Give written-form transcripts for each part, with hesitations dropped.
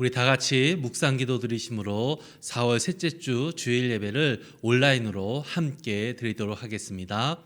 우리 다 같이 묵상 기도 드리심으로 4월 셋째 주 주일 예배를 온라인으로 함께 드리도록 하겠습니다.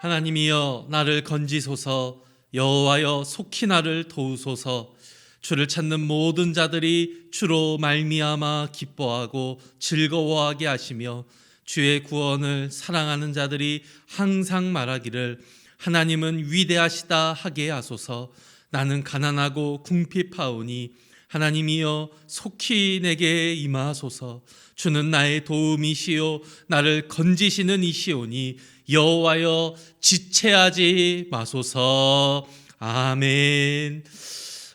하나님이여 나를 건지소서. 여호와여 속히 나를 도우소서. 주를 찾는 모든 자들이 주로 말미암아 기뻐하고 즐거워하게 하시며 주의 구원을 사랑하는 자들이 항상 말하기를 하나님은 위대하시다 하게 하소서. 나는 가난하고 궁핍하오니 하나님이여 속히 내게 임하소서. 주는 나의 도움이시요 나를 건지시는 이시오니 여호와여 지체하지 마소서. 아멘.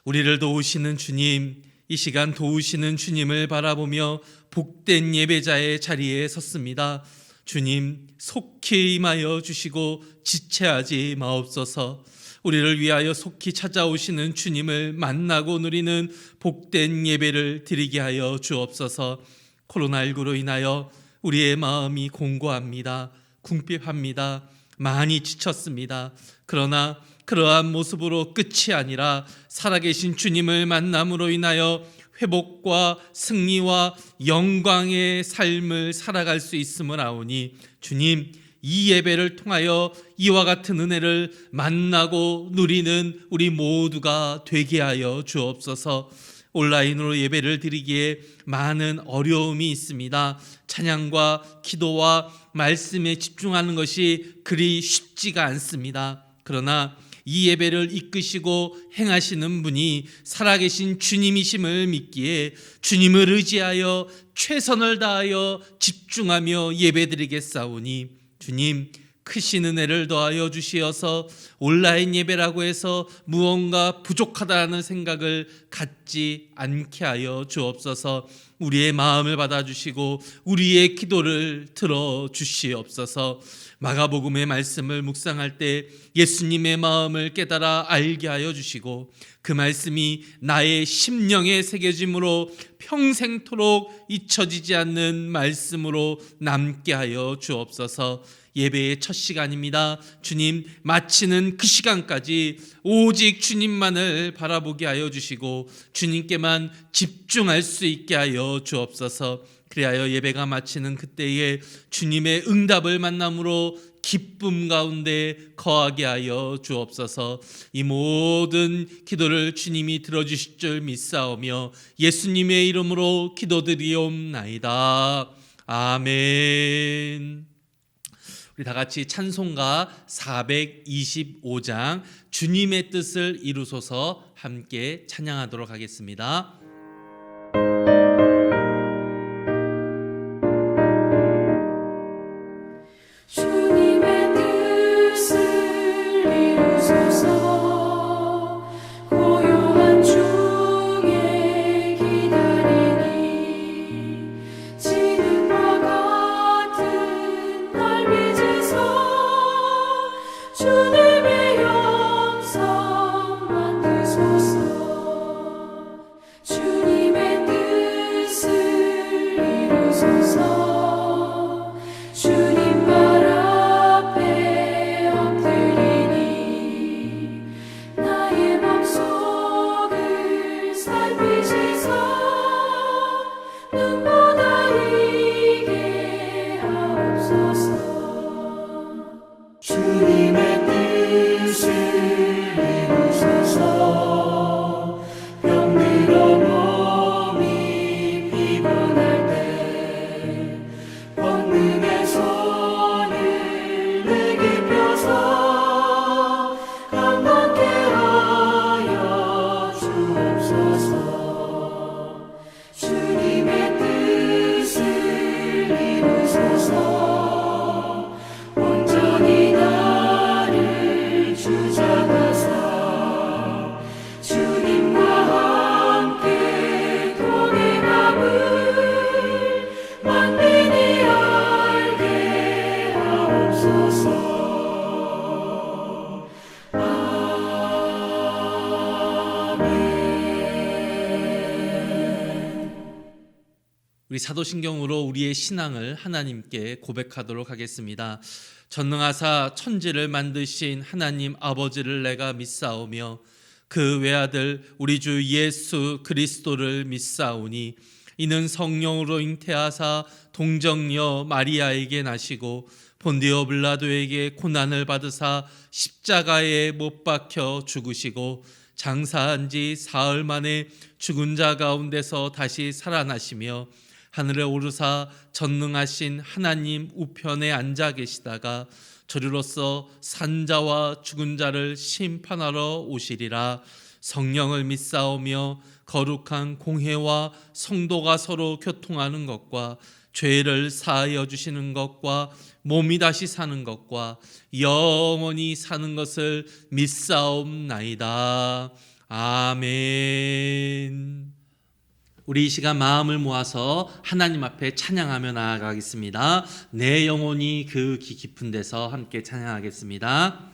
우리를 도우시는 주님, 이 시간 도우시는 주님을 바라보며 복된 예배자의 자리에 섰습니다. 주님 속히 임하여 주시고 지체하지 마옵소서. 우리를 위하여 속히 찾아오시는 주님을 만나고 누리는 복된 예배를 드리게 하여 주옵소서. 코로나19로 인하여 우리의 마음이 공고합니다. 궁핍합니다. 많이 지쳤습니다. 그러나 그러한 모습으로 끝이 아니라 살아계신 주님을 만남으로 인하여 회복과 승리와 영광의 삶을 살아갈 수 있음을 아오니 주님 이 예배를 통하여 이와 같은 은혜를 만나고 누리는 우리 모두가 되게 하여 주옵소서. 온라인으로 예배를 드리기에 많은 어려움이 있습니다. 찬양과 기도와 말씀에 집중하는 것이 그리 쉽지가 않습니다. 그러나 이 예배를 이끄시고 행하시는 분이 살아계신 주님이심을 믿기에 주님을 의지하여 최선을 다하여 집중하며 예배드리겠사오니 주님 크신 은혜를 더하여 주시어서 온라인 예배라고 해서 무언가 부족하다는 생각을 갖지 않게 하여 주옵소서. 우리의 마음을 받아주시고 우리의 기도를 들어주시옵소서. 마가복음의 말씀을 묵상할 때 예수님의 마음을 깨달아 알게 하여 주시고 그 말씀이 나의 심령에 새겨짐으로 평생토록 잊혀지지 않는 말씀으로 남게 하여 주옵소서. 예배의 첫 시간입니다. 주님 마치는 그 시간까지 오직 주님만을 바라보게 하여 주시고 주님께만 집중할 수 있게 하여 주옵소서. 그리하여 예배가 마치는 그때에 주님의 응답을 만남으로 기쁨 가운데 거하게 하여 주옵소서. 이 모든 기도를 주님이 들어주실 줄 믿사오며 예수님의 이름으로 기도드리옵나이다. 아멘. 우리 다 같이 찬송가 425장 주님의 뜻을 이루소서 함께 찬양하도록 하겠습니다. 우리 사도신경으로 우리의 신앙을 하나님께 고백하도록 하겠습니다. 전능하사 천지를 만드신 하나님 아버지를 내가 믿사오며 그 외아들 우리 주 예수 그리스도를 믿사오니 이는 성령으로 잉태하사 동정녀 마리아에게 나시고 본디오 빌라도에게 고난을 받으사 십자가에 못 박혀 죽으시고 장사한 지 사흘 만에 죽은 자 가운데서 다시 살아나시며 하늘에 오르사 전능하신 하나님 우편에 앉아 계시다가 저리로서 산자와 죽은 자를 심판하러 오시리라. 성령을 믿사오며 거룩한 공회와 성도가 서로 교통하는 것과 죄를 사하여 주시는 것과 몸이 다시 사는 것과 영원히 사는 것을 믿사옵나이다. 아멘. 우리 이 시간 마음을 모아서 하나님 앞에 찬양하며 나아가겠습니다. 내 영혼이 그 깊은 데서 함께 찬양하겠습니다.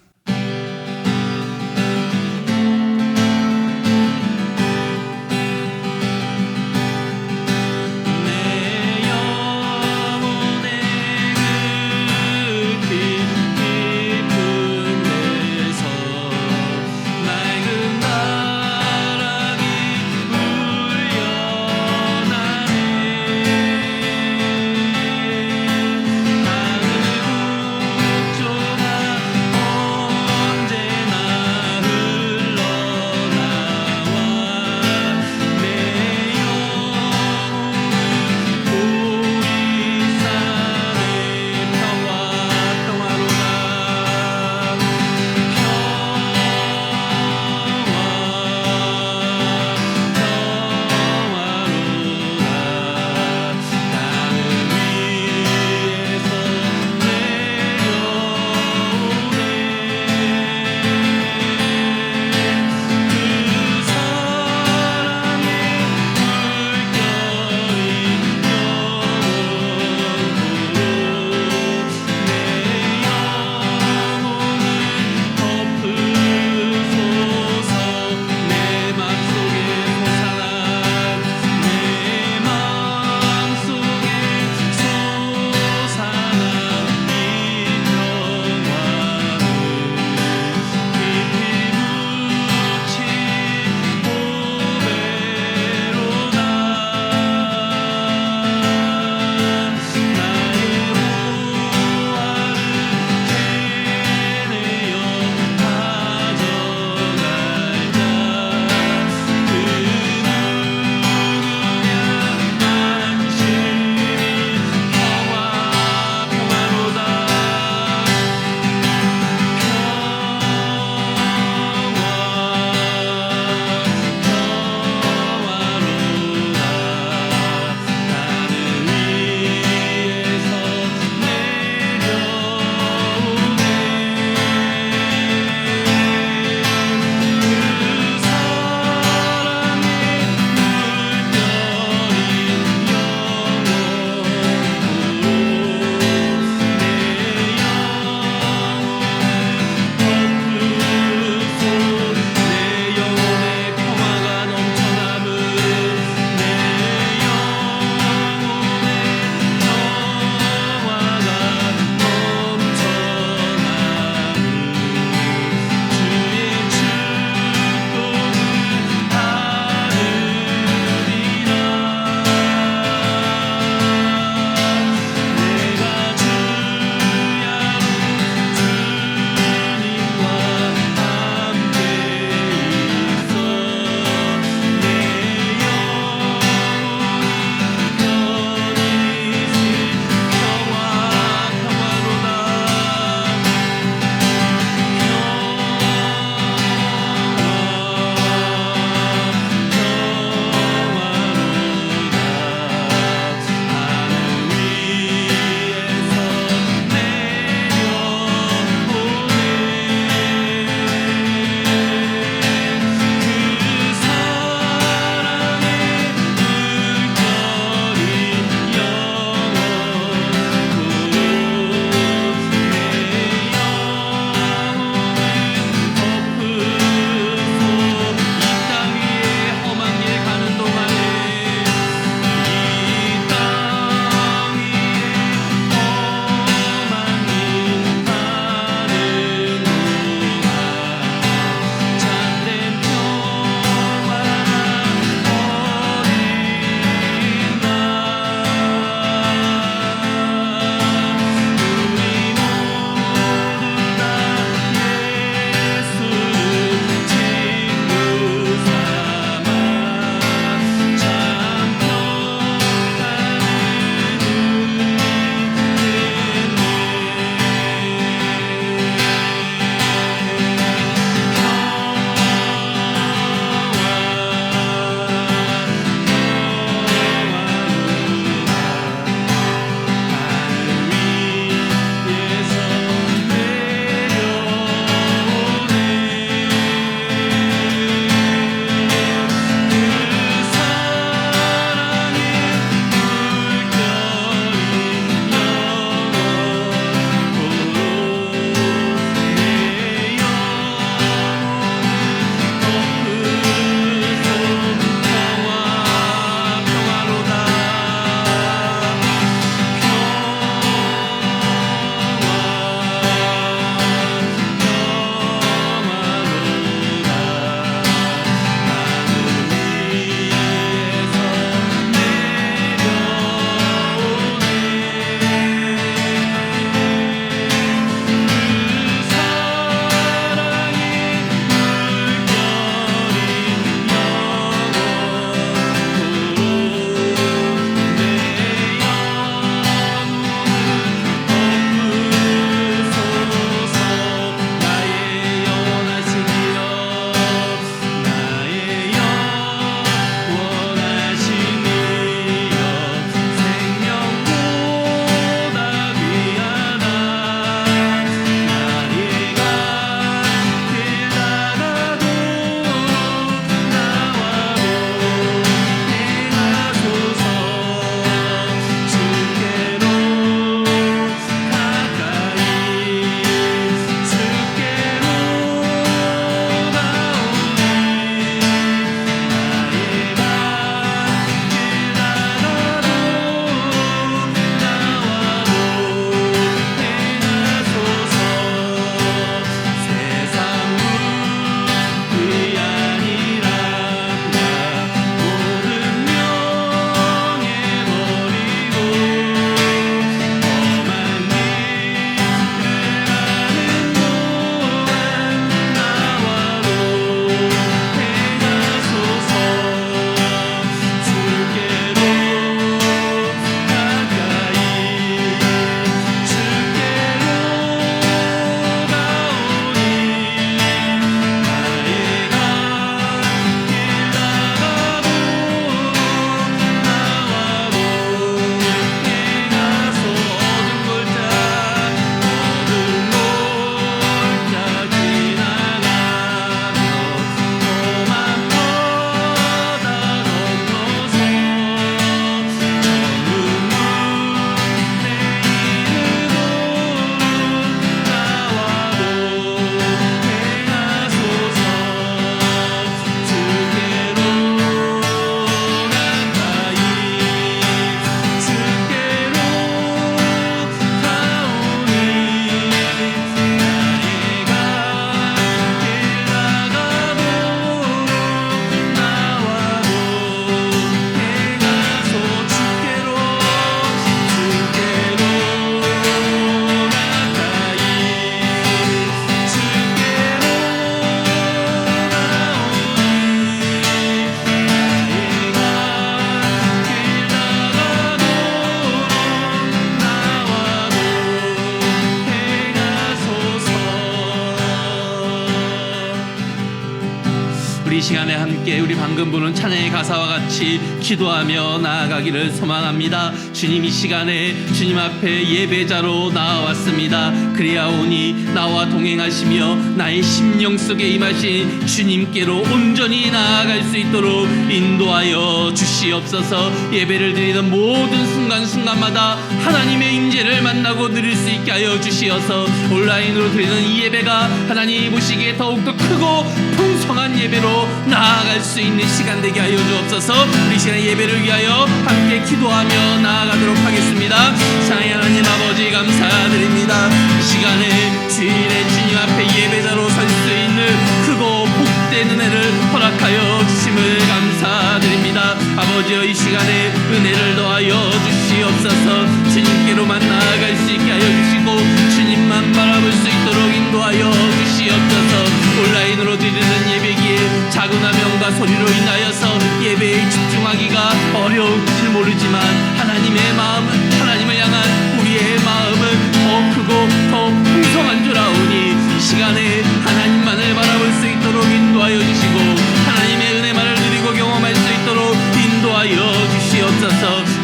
시간에 함께 우리 방금 부른 찬양의 가사와 같이 기도하며 나아가기를 소망합니다. 주님 이 시간에 주님 앞에 예배자로 나왔습니다. 그리하오니 나와 동행하시며 나의 심령 속에 임하신 주님께로 온전히 나아갈 수 있도록 인도하여 주시옵소서. 예배를 드리는 모든 순간순간마다 하나님의 임재를 만나고 누릴 수 있게 하여 주시어서 온라인으로 드리는 이 예배가 하나님 보시기에 더욱더 크고 풍성한 예배로 나아갈 수 있는 시간 되게 하여 주옵소서. 우리 시간 예배를 위하여 함께 기도하며 나아가도록 하겠습니다. 사랑의 하나님 아버지 감사드립니다. 이 시간에 주일에 주님 앞에 예배자로 설 수 있는 크고 복된 은혜를 허락하여 주심을 감사드립니다. 아버지여 이 시간에 은혜를 더하여 주시옵소서. 주님께로만 나아갈 수 있게 하여 주시고 주님만 바라볼 수 있도록 인도하여 주시옵소서. 온라인으로 드리는 예배기에 작은 화면과 소리로 인하여서 예배에 집중하기가 어려울지 모르지만 하나님의 마음은 하나님을 향한 우리의 마음은 더 크고 더 풍성한 줄 아오니 이 시간에 하나님만을 바라볼 수 있도록 인도하여 주시고 하나님의 은혜만을 누리고 경험할 수 있도록 인도하여 주시옵소서.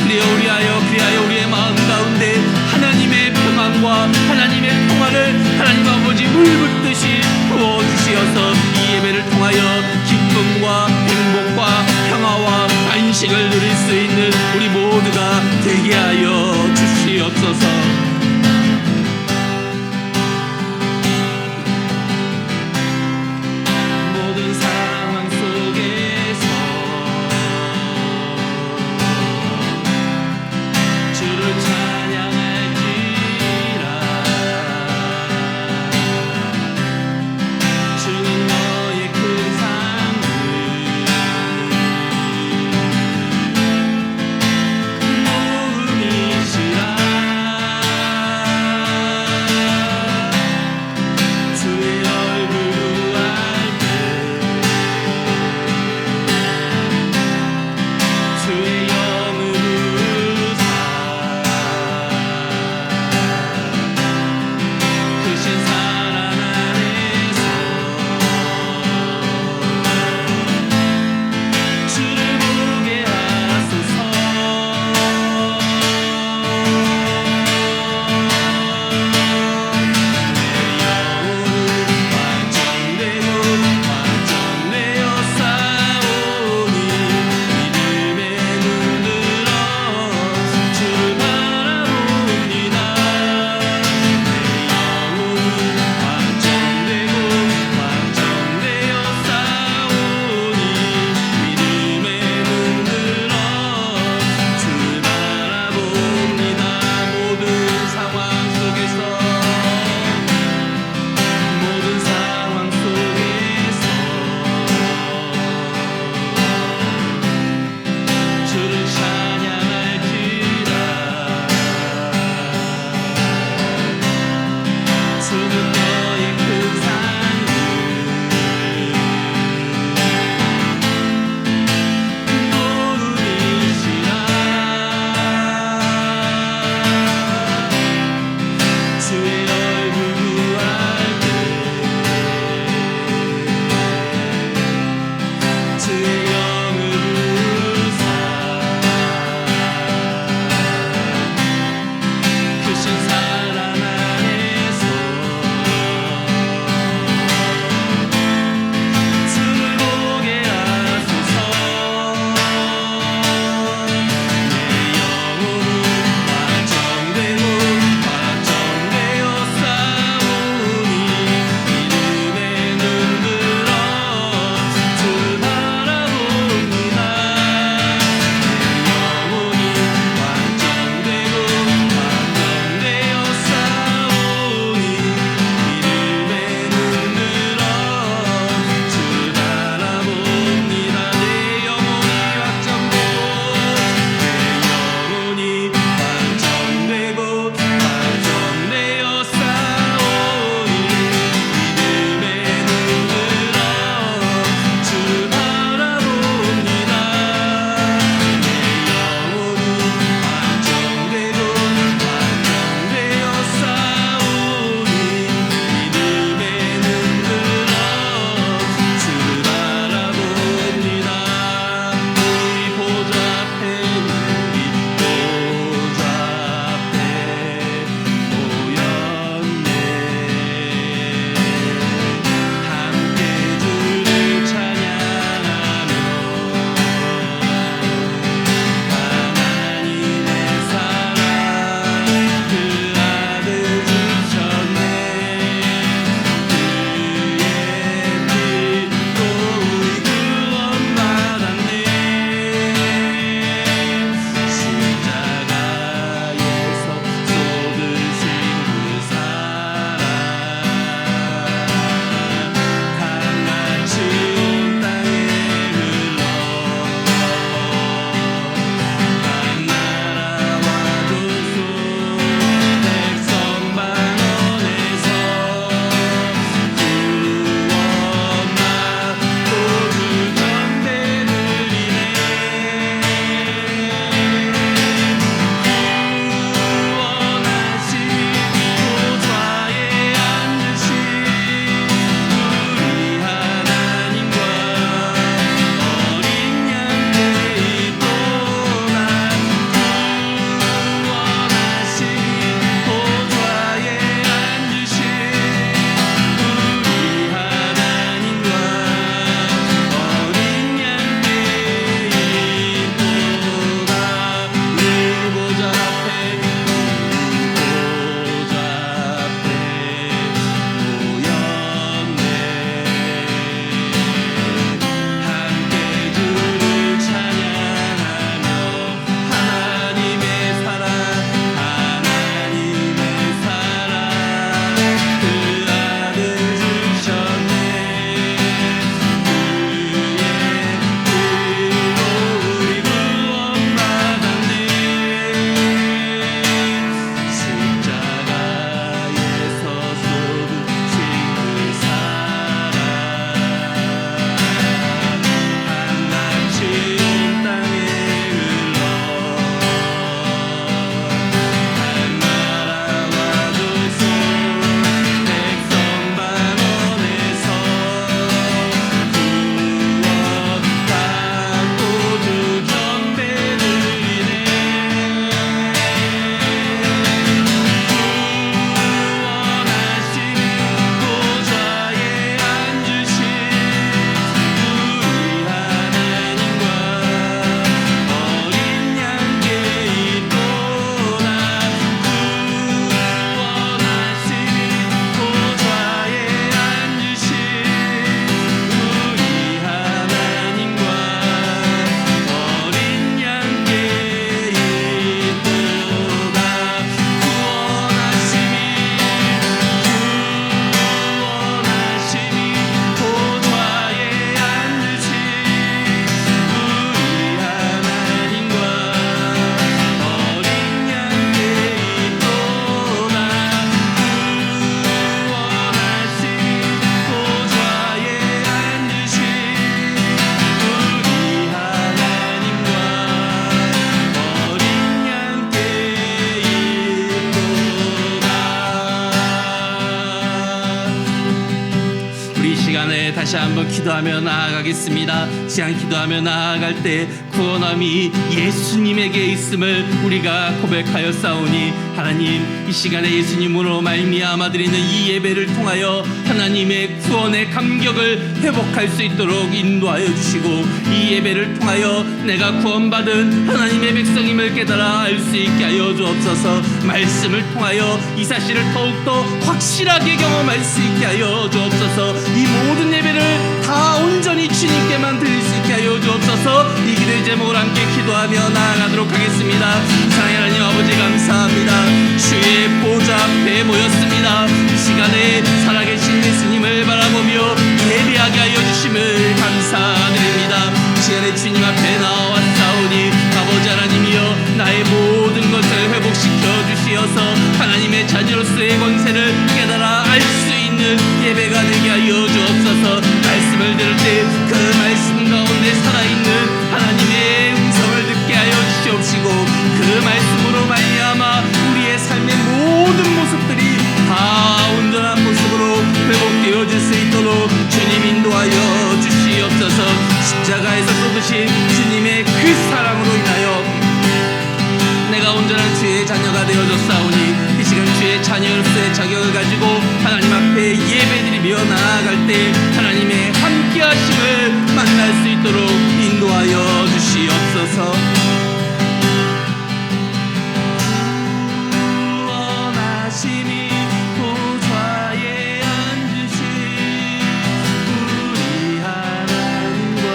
그리하여 우리의 마음 가운데 하나님의 평안과 하나님의 평화를 하나님 아버지 물 붓듯이 부어주시어서 이 예배를 통하여 기쁨과 행복과 평화와 안식을 누릴 수 있는 우리 모두가 되게 하여 주시옵소서. 다시 한번 기도하며 나아가겠습니다. 시간 기도하며 나아갈 때 구원함이 예수님에게 있음을 우리가 고백하여 싸우니 하나님, 이 시간에 예수님으로 말미암아 드리는 이 예배를 통하여 하나님의 구원의 감격을 회복할 수 있도록 인도하여 주시고, 이 예배를 통하여 내가 구원받은 하나님의 백성임을 깨달아 알 수 있게 하여 주옵소서. 말씀을 통하여 이 사실을 더욱더 확실하게 경험할 수 있게 하여 주옵소서. 이 모든 예배를 다 온전히 주님께만 드릴 수 있게 하여 주옵소서. 이 기도의 제목을 함께 기도하며 나아가도록 하겠습니다. 사랑의 하나님 아버지, 감사합니다. 주의 보좌 앞에 모였습니다. 이 시간에 살아계신 예수님을 바라보며 예배하게 하여 주심을 감사드립니다. 이 시간에 주님 앞에 나와 싸우니 아버지 하나님이여, 나의 모든 것을 회복시켜 주시어서 하나님의 자녀로서의 권세를 깨달아 알 수 있는 예배가 되게 하여 주옵소서. 말씀을 들을 때 그 말씀 가운데 살아있는 하나님의 음성을 듣게 하여 주시옵시고, 그 말씀으로 말미암아 우리의 삶의 모든 모습들이 다 온전한 모습으로 회복되어질 수 있도록 주님 인도하여 주시옵소서. 십자가에서 쏟으신 주님의 그 사랑으로 인하여 내가 온전한 주의 자녀가 되어졌사오니, 이 시간 주의 자녀로서의 자격을 가지고 하나님 앞에 예배드리며 나아갈 때 하나님의 함께 하심을 만날 수 있도록 인도하여 주시옵소서. 구원하심이 보좌에 앉으신 우리 하나님과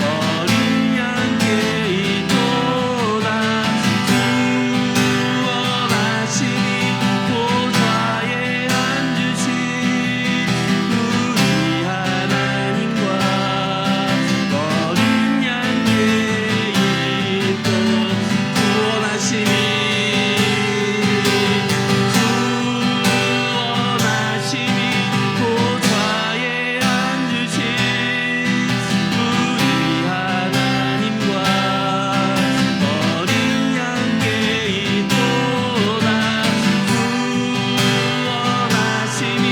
어린 양께 있도다. 구원하심이 보좌에 앉으신 우리 하나님과 어린 양께 있도. 구원하심이 보좌에 앉으신 우리 하나님과 어린 양께 있도다. 구원하심이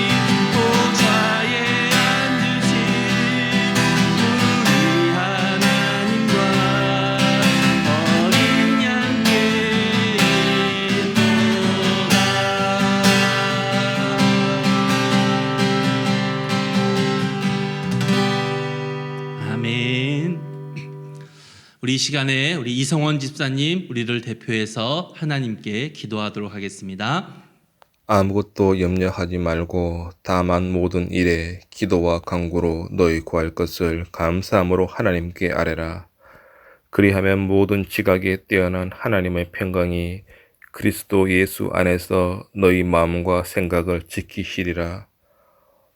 보좌에 앉으신 우리 하나님과 어린 양께 있도다. 아멘. 우리 이 시간에 우리 이성원 집사님 우리를 대표해서 하나님께 기도하도록 하겠습니다. 아무것도 염려하지 말고 다만 모든 일에 기도와 간구로 너희 구할 것을 감사함으로 하나님께 아뢰라. 그리하면 모든 지각에 뛰어난 하나님의 평강이 그리스도 예수 안에서 너희 마음과 생각을 지키시리라.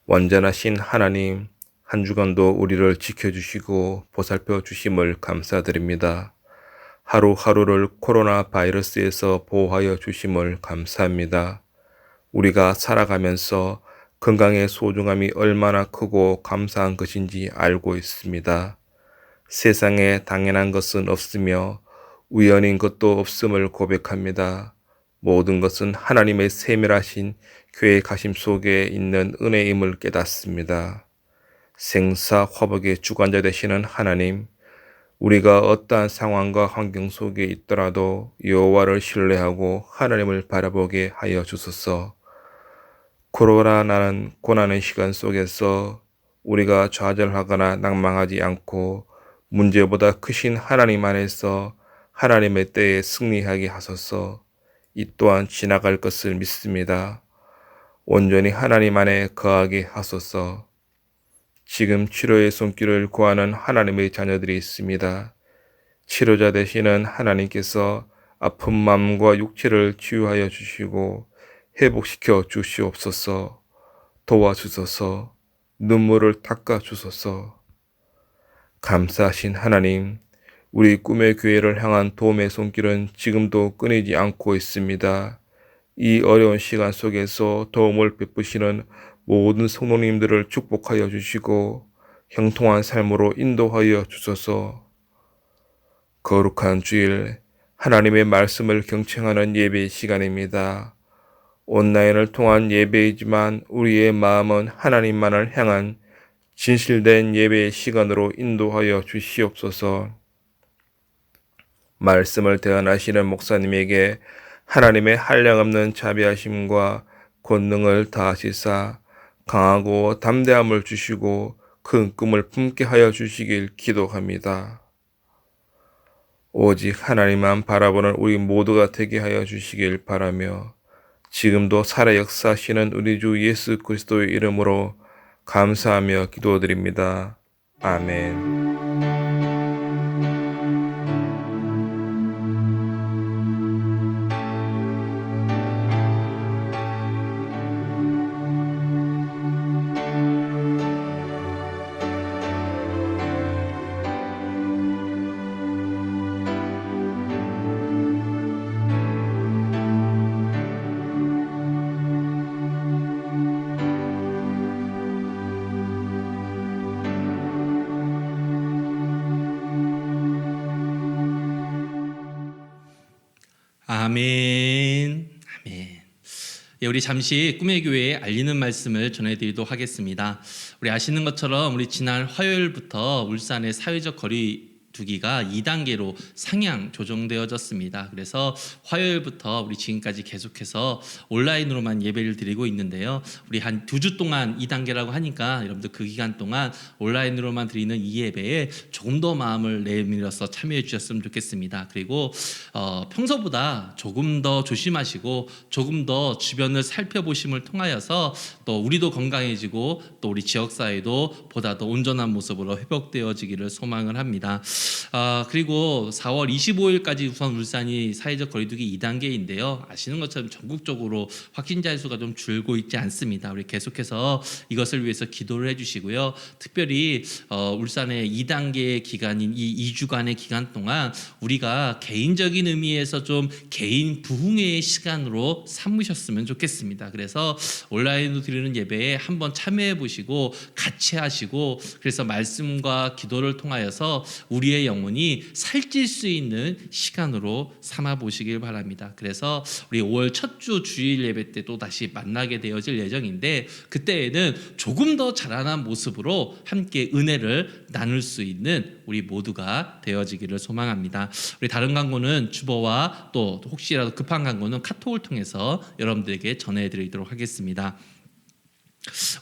완전하신 하나님, 한 주간도 우리를 지켜주시고 보살펴 주심을 감사드립니다. 하루하루를 코로나 바이러스에서 보호하여 주심을 감사합니다. 우리가 살아가면서 건강의 소중함이 얼마나 크고 감사한 것인지 알고 있습니다. 세상에 당연한 것은 없으며 우연인 것도 없음을 고백합니다. 모든 것은 하나님의 세밀하신 계획하심 속에 있는 은혜임을 깨닫습니다. 생사 화복의 주관자 되시는 하나님, 우리가 어떠한 상황과 환경 속에 있더라도 여호와를 신뢰하고 하나님을 바라보게 하여 주소서. 코로나라는 고난의 시간 속에서 우리가 좌절하거나 낭망하지 않고 문제보다 크신 하나님 안에서 하나님의 때에 승리하게 하소서. 이 또한 지나갈 것을 믿습니다. 온전히 하나님 안에 거하게 하소서. 지금 치료의 손길을 구하는 하나님의 자녀들이 있습니다. 치료자 되시는 하나님께서 아픈 마음과 육체를 치유하여 주시고 회복시켜 주시옵소서. 도와주소서. 눈물을 닦아 주소서. 감사하신 하나님, 우리 꿈의 교회를 향한 도움의 손길은 지금도 끊이지 않고 있습니다. 이 어려운 시간 속에서 도움을 베푸시는 모든 성도님들을 축복하여 주시고 형통한 삶으로 인도하여 주소서. 거룩한 주일, 하나님의 말씀을 경청하는 예배 시간입니다. 온라인을 통한 예배이지만 우리의 마음은 하나님만을 향한 진실된 예배의 시간으로 인도하여 주시옵소서. 말씀을 대언하시는 목사님에게 하나님의 한량없는 자비하심과 권능을 다하시사 강하고 담대함을 주시고 큰 꿈을 품게 하여 주시길 기도합니다. 오직 하나님만 바라보는 우리 모두가 되게 하여 주시길 바라며 지금도 살아 역사하시는 우리 주 예수 그리스도의 이름으로 감사하며 기도드립니다. 아멘. 아멘. 아멘. 예, 우리 잠시 꿈의 교회에 알리는 말씀을 전해드리도록 하겠습니다. 우리 아시는 것처럼 우리 지난 화요일부터 울산의 사회적 거리 두기가 2단계로 상향 조정되어졌습니다. 그래서 화요일부터 우리 지금까지 계속해서 온라인으로만 예배를 드리고 있는데요. 우리 한 2주 동안 2단계라고 하니까 여러분들 그 기간 동안 온라인으로만 드리는 이 예배에 조금 더 마음을 내밀어서 참여해 주셨으면 좋겠습니다. 그리고 평소보다 조금 더 조심하시고 조금 더 주변을 살펴보심을 통하여서 또 우리도 건강해지고 또 우리 지역사회도 보다 더 온전한 모습으로 회복되어지기를 소망을 합니다. 그리고 4월 25일까지 우선 울산이 사회적 거리두기 2단계인데요. 아시는 것처럼 전국적으로 확진자 수가 좀 줄고 있지 않습니다. 우리 계속해서 이것을 위해서 기도를 해주시고요. 특별히 울산의 2단계 기간인 이 2주간의 기간 동안 우리가 개인적인 의미에서 좀 개인 부흥회의 시간으로 삼으셨으면 좋겠습니다. 그래서 온라인으로 드리는 예배에 한번 참여해 보시고 같이 하시고 그래서 말씀과 기도를 통하여서 우리의 영혼이 살찔 수 있는 시간으로 삼아 보시길 바랍니다. 그래서 우리 5월 첫 주 주일 예배 때 또 다시 만나게 되어질 예정인데 그때에는 조금 더 자라난 모습으로 함께 은혜를 나눌 수 있는 우리 모두가 되어지기를 소망합니다. 우리 다른 광고는 주보와 또 혹시라도 급한 광고는 카톡을 통해서 여러분들에게 전해드리도록 하겠습니다.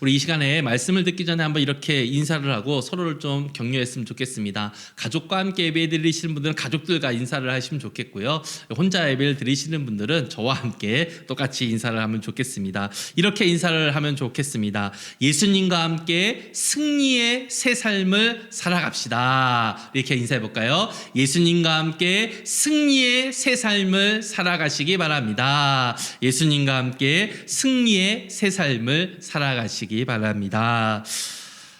우리 이 시간에 말씀을 듣기 전에 한번 이렇게 인사를 하고 서로를 좀 격려했으면 좋겠습니다. 가족과 함께 예배 드리시는 분들은 가족들과 인사를 하시면 좋겠고요. 혼자 예배를 드리시는 분들은 저와 함께 똑같이 인사를 하면 좋겠습니다. 이렇게 인사를 하면 좋겠습니다. 예수님과 함께 승리의 새 삶을 살아갑시다. 이렇게 인사해 볼까요? 예수님과 함께 승리의 새 삶을 살아가시기 바랍니다. 예수님과 함께 승리의 새 삶을 살아가시기 바랍니다.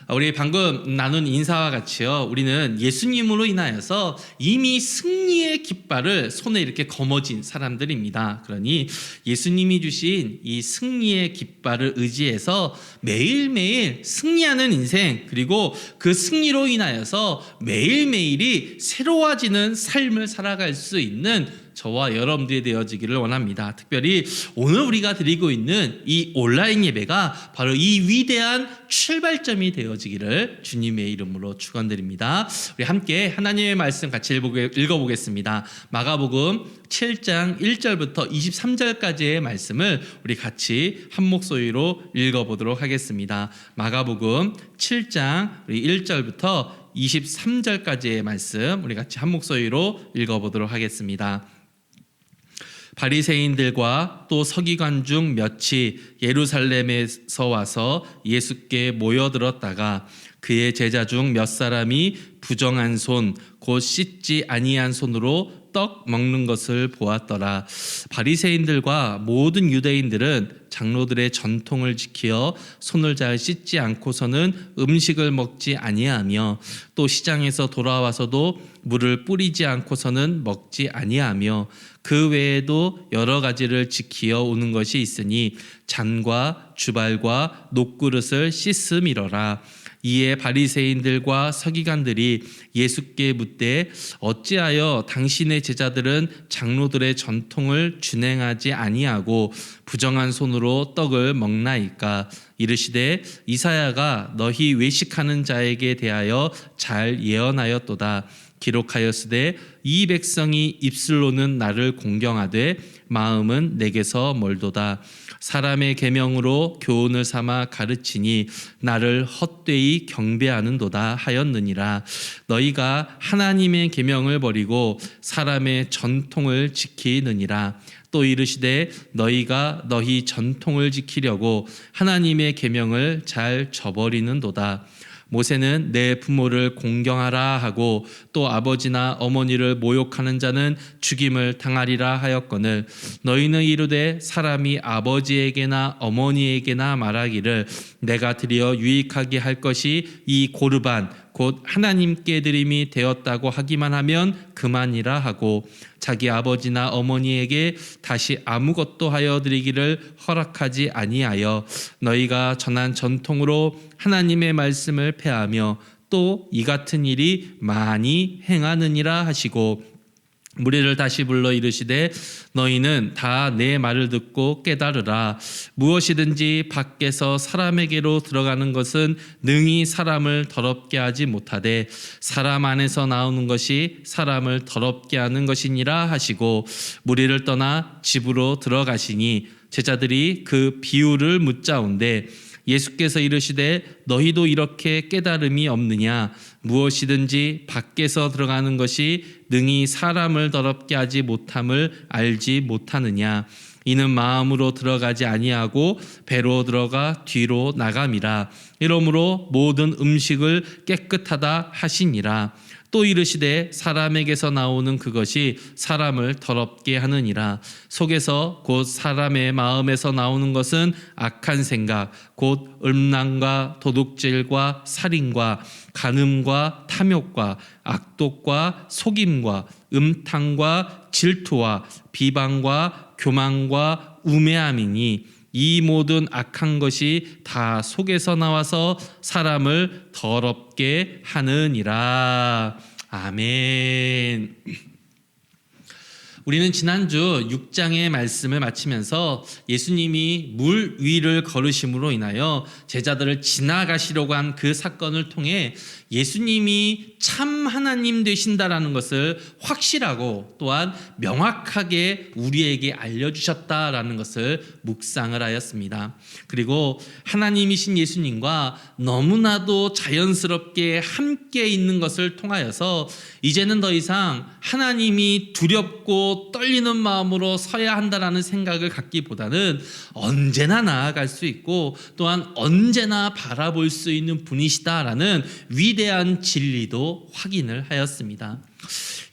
우리 방금 나눈 인사와 같이요. 우리는 예수님으로 인하여서 이미 승리의 깃발을 손에 이렇게 거머쥔 사람들입니다. 그러니 예수님이 주신 이 승리의 깃발을 의지해서 매일매일 승리하는 인생 그리고 그 승리로 인하여서 매일매일이 새로워지는 삶을 살아갈 수 있는 저와 여러분들이 되어지기를 원합니다. 특별히 오늘 우리가 드리고 있는 이 온라인 예배가 바로 이 위대한 출발점이 되어지기를 주님의 이름으로 축원드립니다. 우리 함께 하나님의 말씀 같이 읽어보겠습니다. 마가복음 7장 1절부터 23절까지의 말씀을 우리 같이 한 목소리로 읽어보도록 하겠습니다. 마가복음 7장 1절부터 23절까지의 말씀 우리 같이 한 목소리로 읽어보도록 하겠습니다. 바리새인들과 또 서기관 중 몇이 예루살렘에서 와서 예수께 모여들었다가 그의 제자 중 몇 사람이 부정한 손 곧 씻지 아니한 손으로 떡 먹는 것을 보았더라. 바리새인들과 모든 유대인들은 장로들의 전통을 지키어 손을 잘 씻지 않고서는 음식을 먹지 아니하며 또 시장에서 돌아와서도 물을 뿌리지 않고서는 먹지 아니하며 그 외에도 여러 가지를 지키어 오는 것이 있으니 잔과 주발과 녹그릇을 씻음이러라. 이에 바리새인들과 서기관들이 예수께 묻되 어찌하여 당신의 제자들은 장로들의 전통을 준행하지 아니하고 부정한 손으로 떡을 먹나이까? 이르시되 이사야가 너희 외식하는 자에게 대하여 잘 예언하였도다. 기록하였으되 이 백성이 입술로는 나를 공경하되 마음은 내게서 멀도다. 사람의 계명으로 교훈을 삼아 가르치니 나를 헛되이 경배하는도다 하였느니라. 너희가 하나님의 계명을 버리고 사람의 전통을 지키느니라. 또 이르시되 너희가 너희 전통을 지키려고 하나님의 계명을 잘 저버리는도다. 모세는 내 부모를 공경하라 하고 또 아버지나 어머니를 모욕하는 자는 죽임을 당하리라 하였거늘 너희는 이르되 사람이 아버지에게나 어머니에게나 말하기를 내가 드려 유익하게 할 것이 이 고르반 곧 하나님께 드림이 되었다고 하기만 하면 그만이라 하고 자기 아버지나 어머니에게 다시 아무것도 하여 드리기를 허락하지 아니하여 너희가 전한 전통으로 하나님의 말씀을 폐하며 또 이 같은 일이 많이 행하느니라 하시고 무리를 다시 불러 이르시되 너희는 다 내 말을 듣고 깨달으라. 무엇이든지 밖에서 사람에게로 들어가는 것은 능히 사람을 더럽게 하지 못하되 사람 안에서 나오는 것이 사람을 더럽게 하는 것이니라 하시고 무리를 떠나 집으로 들어가시니 제자들이 그 비유를 묻자온데 예수께서 이르시되 너희도 이렇게 깨달음이 없느냐? 무엇이든지 밖에서 들어가는 것이 능히 사람을 더럽게 하지 못함을 알지 못하느냐? 이는 마음으로 들어가지 아니하고 배로 들어가 뒤로 나감이라. 이러므로 모든 음식을 깨끗하다 하시니라. 또 이르시되 사람에게서 나오는 그것이 사람을 더럽게 하느니라. 속에서 곧 사람의 마음에서 나오는 것은 악한 생각 곧 음란과 도둑질과 살인과 간음과 탐욕과 악독과 속임과 음탕과 질투와 비방과 교만과 우매함이니 이 모든 악한 것이 다 속에서 나와서 사람을 더럽게 하느니라. 아멘. 우리는 지난주 6장의 말씀을 마치면서 예수님이 물 위를 걸으심으로 인하여 제자들을 지나가시려고 한 그 사건을 통해 예수님이 참 하나님 되신다라는 것을 확실하고 또한 명확하게 우리에게 알려주셨다라는 것을 묵상을 하였습니다. 그리고 하나님이신 예수님과 너무나도 자연스럽게 함께 있는 것을 통하여서 이제는 더 이상 하나님이 두렵고 떨리는 마음으로 서야 한다라는 생각을 갖기보다는 언제나 나아갈 수 있고 또한 언제나 바라볼 수 있는 분이시다라는 위대한 진리도 확인을 하였습니다.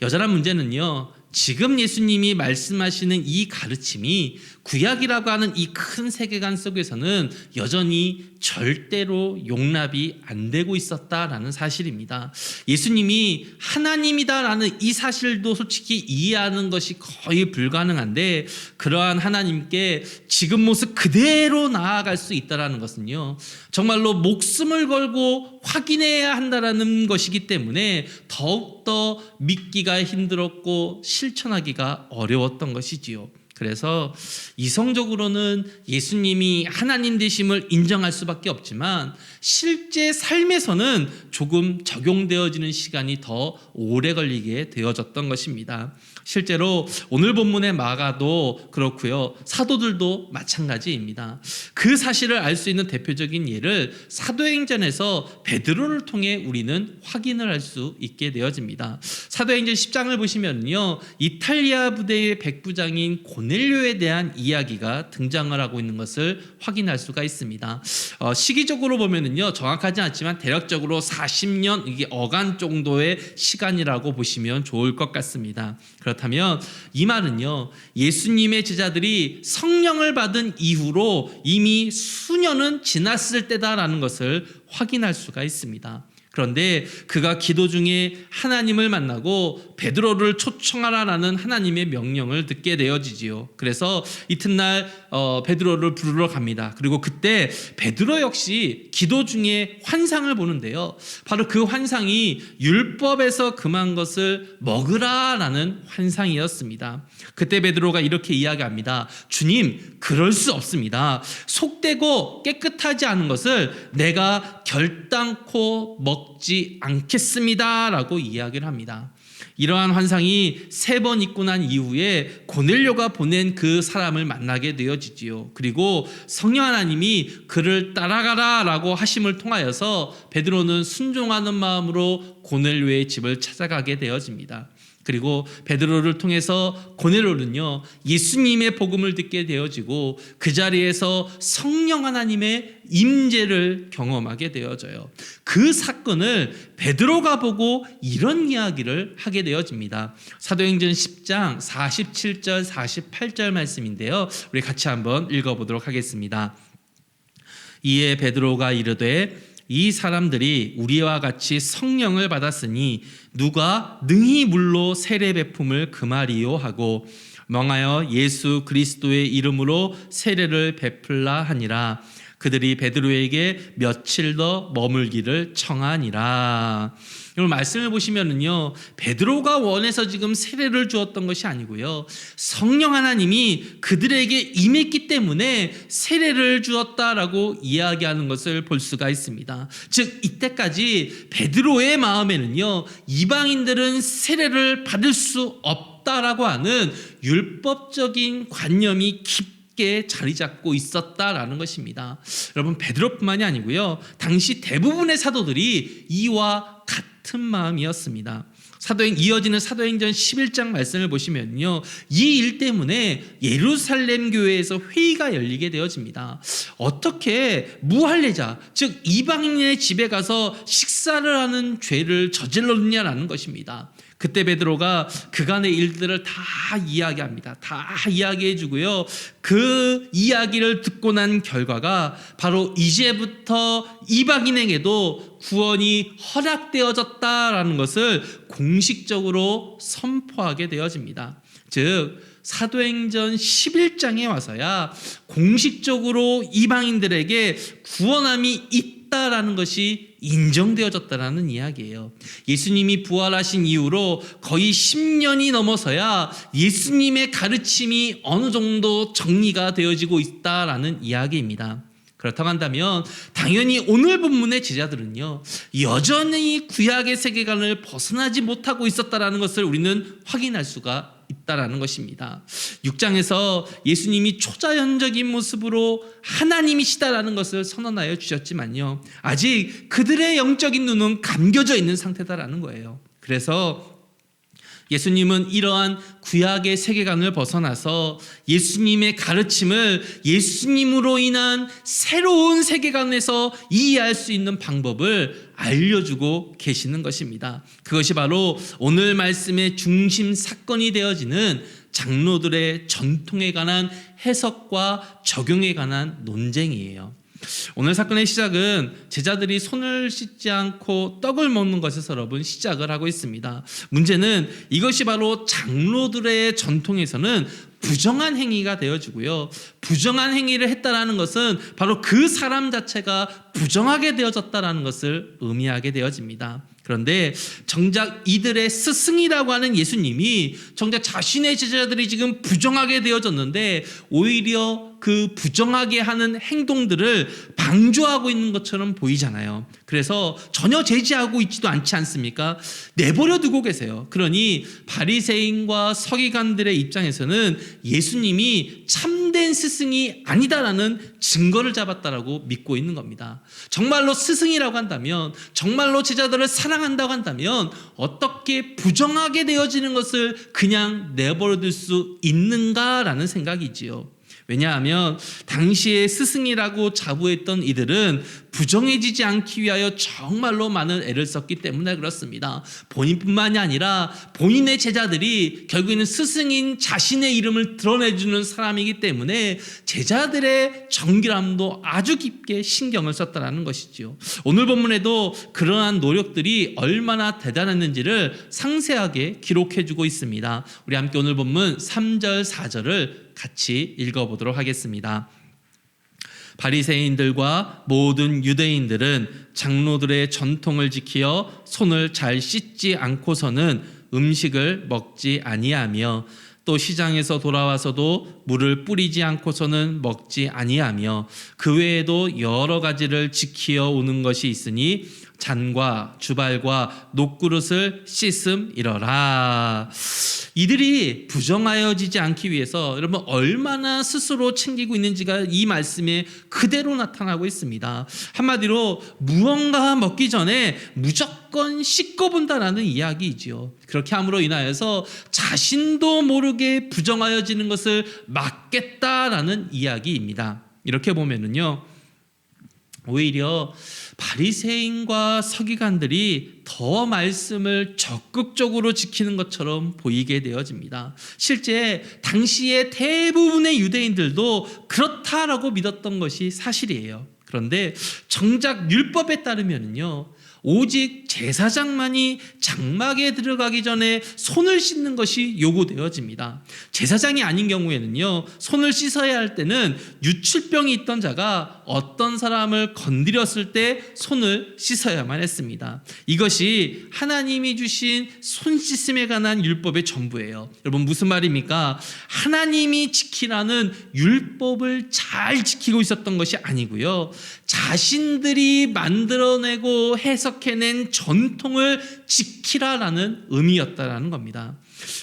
여전한 문제는요, 지금 예수님이 말씀하시는 이 가르침이 구약이라고 하는 이 큰 세계관 속에서는 여전히 절대로 용납이 안 되고 있었다라는 사실입니다. 예수님이 하나님이다라는 이 사실도 솔직히 이해하는 것이 거의 불가능한데 그러한 하나님께 지금 모습 그대로 나아갈 수 있다라는 것은요, 정말로 목숨을 걸고 확인해야 한다라는 것이기 때문에 더욱더 믿기가 힘들었고 실천하기가 어려웠던 것이지요. 그래서 이성적으로는 예수님이 하나님 되심을 인정할 수밖에 없지만 실제 삶에서는 조금 적용되어지는 시간이 더 오래 걸리게 되어졌던 것입니다. 실제로 오늘 본문의 마가도 그렇고요, 사도들도 마찬가지입니다. 그 사실을 알 수 있는 대표적인 예를 사도행전에서 베드로를 통해 우리는 확인을 할 수 있게 되어집니다. 사도행전 10장을 보시면요, 이탈리아 부대의 백부장인 고넬료에 대한 이야기가 등장을 하고 있는 것을 확인할 수가 있습니다. 시기적으로 보면은요, 정확하지 않지만 대략적으로 40년, 이게 어간 정도의 시간이라고 보시면 좋을 것 같습니다. 그렇다면 이 말은요, 예수님의 제자들이 성령을 받은 이후로 이미 수년은 지났을 때다라는 것을 확인할 수가 있습니다. 그런데 그가 기도 중에 하나님을 만나고 베드로를 초청하라라는 하나님의 명령을 듣게 되어지지요. 그래서 이튿날 베드로를 부르러 갑니다. 그리고 그때 베드로 역시 기도 중에 환상을 보는데요. 바로 그 환상이 율법에서 금한 것을 먹으라라는 환상이었습니다. 그때 베드로가 이렇게 이야기합니다. 주님, 그럴 수 없습니다. 속되고 깨끗하지 않은 것을 내가 결단코 먹지 않겠습니다 라고 이야기를 합니다. 이러한 환상이 3번 있고 난 이후에 고넬료가 보낸 그 사람을 만나게 되어지지요. 그리고 성령 하나님이 그를 따라가라 라고 하심을 통하여서 베드로는 순종하는 마음으로 고넬료의 집을 찾아가게 되어집니다. 그리고 베드로를 통해서 고넬료는요, 예수님의 복음을 듣게 되어지고 그 자리에서 성령 하나님의 임재를 경험하게 되어져요. 그 사건을 베드로가 보고 이런 이야기를 하게 되어집니다. 사도행전 10장 47절 48절 말씀인데요. 우리 같이 한번 읽어보도록 하겠습니다. 이에 베드로가 이르되 이 사람들이 우리와 같이 성령을 받았으니 누가 능히 물로 세례 베품을 금하리요 하고 명하여 예수 그리스도의 이름으로 세례를 베풀라 하니라. 그들이 베드로에게 며칠 더 머물기를 청하니라. 여러분 말씀을 보시면은요, 베드로가 원해서 지금 세례를 주었던 것이 아니고요, 성령 하나님이 그들에게 임했기 때문에 세례를 주었다라고 이야기하는 것을 볼 수가 있습니다. 즉 이때까지 베드로의 마음에는요, 이방인들은 세례를 받을 수 없다라고 하는 율법적인 관념이 깊게 자리 잡고 있었다라는 것입니다. 여러분 베드로뿐만이 아니고요, 당시 대부분의 사도들이 이와 같은 마음이었습니다. 이어지는 사도행전 11장 말씀을 보시면요, 이 일 때문에 예루살렘 교회에서 회의가 열리게 되어집니다. 어떻게 무할례자, 즉 이방인의 집에 가서 식사를 하는 죄를 저질렀느냐라는 것입니다. 그때 베드로가 그간의 일들을 다 이야기합니다. 다 이야기해 주고요, 그 이야기를 듣고 난 결과가 바로 이제부터 이방인에게도 구원이 허락되어졌다라는 것을 공식적으로 선포하게 되어집니다. 즉 사도행전 11장에 와서야 공식적으로 이방인들에게 구원함이 있다라는 것이 인정되어졌다라는 이야기예요. 예수님이 부활하신 이후로 거의 10년이 넘어서야 예수님의 가르침이 어느 정도 정리가 되어지고 있다라는 이야기입니다. 그렇다고 한다면 당연히 오늘 본문의 제자들은요, 여전히 구약의 세계관을 벗어나지 못하고 있었다라는 것을 우리는 확인할 수가 있다라는 것입니다. 6장에서 예수님이 초자연적인 모습으로 하나님이시다라는 것을 선언하여 주셨지만요, 아직 그들의 영적인 눈은 감겨져 있는 상태다라는 거예요. 그래서 예수님은 이러한 구약의 세계관을 벗어나서 예수님의 가르침을 예수님으로 인한 새로운 세계관에서 이해할 수 있는 방법을 알려주고 계시는 것입니다. 그것이 바로 오늘 말씀의 중심 사건이 되어지는 장로들의 전통에 관한 해석과 적용에 관한 논쟁이에요. 오늘 사건의 시작은 제자들이 손을 씻지 않고 떡을 먹는 것에서 여러분 시작을 하고 있습니다. 문제는 이것이 바로 장로들의 전통에서는 부정한 행위가 되어지고요, 부정한 행위를 했다라는 것은 바로 그 사람 자체가 부정하게 되어졌다라는 것을 의미하게 되어집니다. 그런데 정작 이들의 스승이라고 하는 예수님이 정작 자신의 제자들이 지금 부정하게 되어졌는데 오히려 그 부정하게 하는 행동들을 방조하고 있는 것처럼 보이잖아요. 그래서 전혀 제지하고 있지도 않지 않습니까? 내버려 두고 계세요. 그러니 바리새인과 서기관들의 입장에서는 예수님이 참된 스승이 아니다라는 증거를 잡았다라고 믿고 있는 겁니다. 정말로 스승이라고 한다면, 정말로 제자들을 사랑한다고 한다면 어떻게 부정하게 되어지는 것을 그냥 내버려 둘 수 있는가라는 생각이지요. 왜냐하면 당시에 스승이라고 자부했던 이들은 부정해지지 않기 위하여 정말로 많은 애를 썼기 때문에 그렇습니다. 본인뿐만이 아니라 본인의 제자들이 결국에는 스승인 자신의 이름을 드러내주는 사람이기 때문에 제자들의 정결함도 아주 깊게 신경을 썼다는 것이지요. 오늘 본문에도 그러한 노력들이 얼마나 대단했는지를 상세하게 기록해주고 있습니다. 우리 함께 오늘 본문 3절 4절을 같이 읽어보도록 하겠습니다. 바리새인들과 모든 유대인들은 장로들의 전통을 지키어 손을 잘 씻지 않고서는 음식을 먹지 아니하며 또 시장에서 돌아와서도 물을 뿌리지 않고서는 먹지 아니하며 그 외에도 여러 가지를 지키어 오는 것이 있으니 잔과 주발과 녹그릇을 씻음이러라. 이들이 부정하여지지 않기 위해서 여러분 얼마나 스스로 챙기고 있는지가 이 말씀에 그대로 나타나고 있습니다. 한마디로 무언가 먹기 전에 무조건 씻고 본다라는 이야기이지요. 그렇게 함으로 인하여서 자신도 모르게 부정하여지는 것을 막겠다라는 이야기입니다. 이렇게 보면은요, 오히려 바리새인과 서기관들이 더 말씀을 적극적으로 지키는 것처럼 보이게 되어집니다. 실제 당시의 대부분의 유대인들도 그렇다라고 믿었던 것이 사실이에요. 그런데 정작 율법에 따르면요, 오직 제사장만이 장막에 들어가기 전에 손을 씻는 것이 요구되어집니다. 제사장이 아닌 경우에는요, 손을 씻어야 할 때는 유출병이 있던 자가 어떤 사람을 건드렸을 때 손을 씻어야만 했습니다. 이것이 하나님이 주신 손 씻음에 관한 율법의 전부예요. 여러분 무슨 말입니까? 하나님이 지키라는 율법을 잘 지키고 있었던 것이 아니고요, 자신들이 만들어내고 해석해낸 전통을 지키라라는 의미였다라는 겁니다.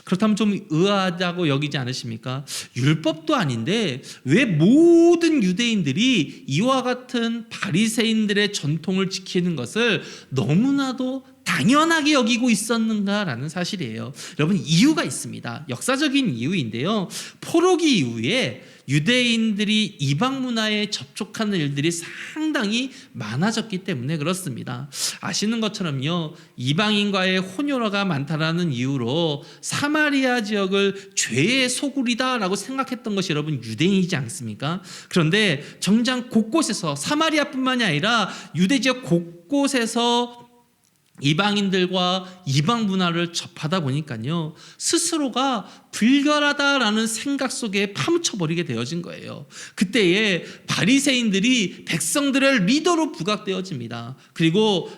그렇다면 좀 의아하다고 여기지 않으십니까? 율법도 아닌데 왜 모든 유대인들이 이와 같은 바리새인들의 전통을 지키는 것을 너무나도 당연하게 여기고 있었는가라는 사실이에요. 여러분 이유가 있습니다. 역사적인 이유인데요, 포로기 이후에 유대인들이 이방 문화에 접촉하는 일들이 상당히 많아졌기 때문에 그렇습니다. 아시는 것처럼요, 이방인과의 혼혈화가 많다라는 이유로 사마리아 지역을 죄의 소굴이다라고 생각했던 것이 여러분 유대인이지 않습니까? 그런데 정작 곳곳에서 사마리아뿐만이 아니라 유대 지역 곳곳에서 이방인들과 이방 문화를 접하다 보니까요, 스스로가 불결하다라는 생각 속에 파묻혀버리게 되어진 거예요. 그때에 바리새인들이 백성들의 리더로 부각되어집니다. 그리고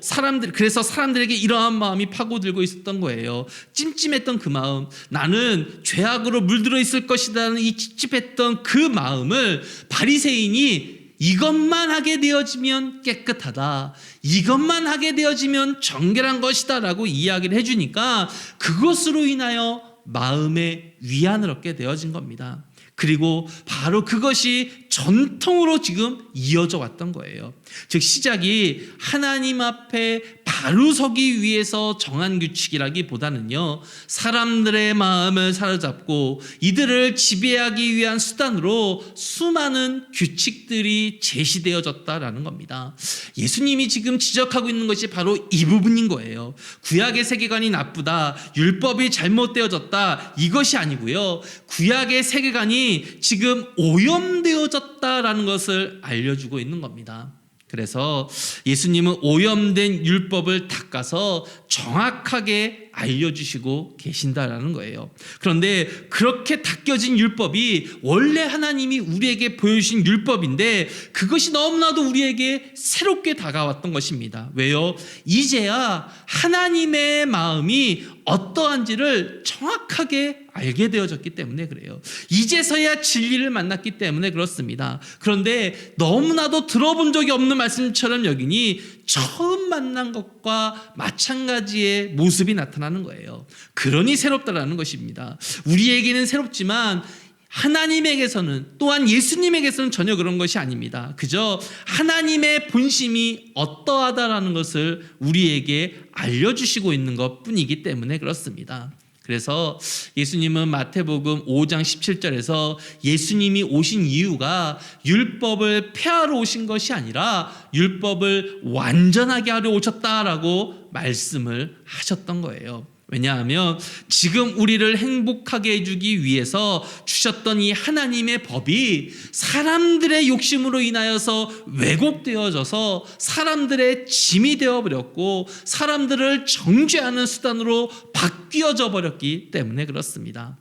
그래서 사람들에게 이러한 마음이 파고들고 있었던 거예요. 찜찜했던 그 마음, 나는 죄악으로 물들어 있을 것이라는 이 찝찝했던 그 마음을 바리새인이 이것만 하게 되어지면 깨끗하다, 이것만 하게 되어지면 정결한 것이다 라고 이야기를 해주니까 그것으로 인하여 마음에 위안을 얻게 되어진 겁니다. 그리고 바로 그것이 전통으로 지금 이어져 왔던 거예요. 즉 시작이 하나님 앞에 바로 서기 위해서 정한 규칙이라기보다는요, 사람들의 마음을 사로잡고 이들을 지배하기 위한 수단으로 수많은 규칙들이 제시되어졌다라는 겁니다. 예수님이 지금 지적하고 있는 것이 바로 이 부분인 거예요. 구약의 세계관이 나쁘다, 율법이 잘못되어졌다, 이것이 아니고요, 구약의 세계관이 지금 오염되어졌다라는 것을 알려주고 있는 겁니다. 그래서 예수님은 오염된 율법을 닦아서 정확하게 알려주시고 계신다라는 거예요. 그런데 그렇게 닦여진 율법이 원래 하나님이 우리에게 보여주신 율법인데 그것이 너무나도 우리에게 새롭게 다가왔던 것입니다. 왜요? 이제야 하나님의 마음이 어떠한지를 정확하게 알게 되어졌기 때문에 그래요. 이제서야 진리를 만났기 때문에 그렇습니다. 그런데 너무나도 들어본 적이 없는 말씀처럼 여기니 처음 만난 것과 마찬가지의 모습이 나타나는 거예요. 그러니 새롭다라는 것입니다. 우리에게는 새롭지만 하나님에게서는, 또한 예수님에게서는 전혀 그런 것이 아닙니다. 그저 하나님의 본심이 어떠하다라는 것을 우리에게 알려주시고 있는 것 뿐이기 때문에 그렇습니다. 그래서 예수님은 마태복음 5장 17절에서 예수님이 오신 이유가 율법을 폐하러 오신 것이 아니라 율법을 완전하게 하려 오셨다라고 말씀을 하셨던 거예요. 왜냐하면 지금 우리를 행복하게 해주기 위해서 주셨던 이 하나님의 법이 사람들의 욕심으로 인하여서 왜곡되어져서 사람들의 짐이 되어버렸고 사람들을 정죄하는 수단으로 바뀌어져 버렸기 때문에 그렇습니다.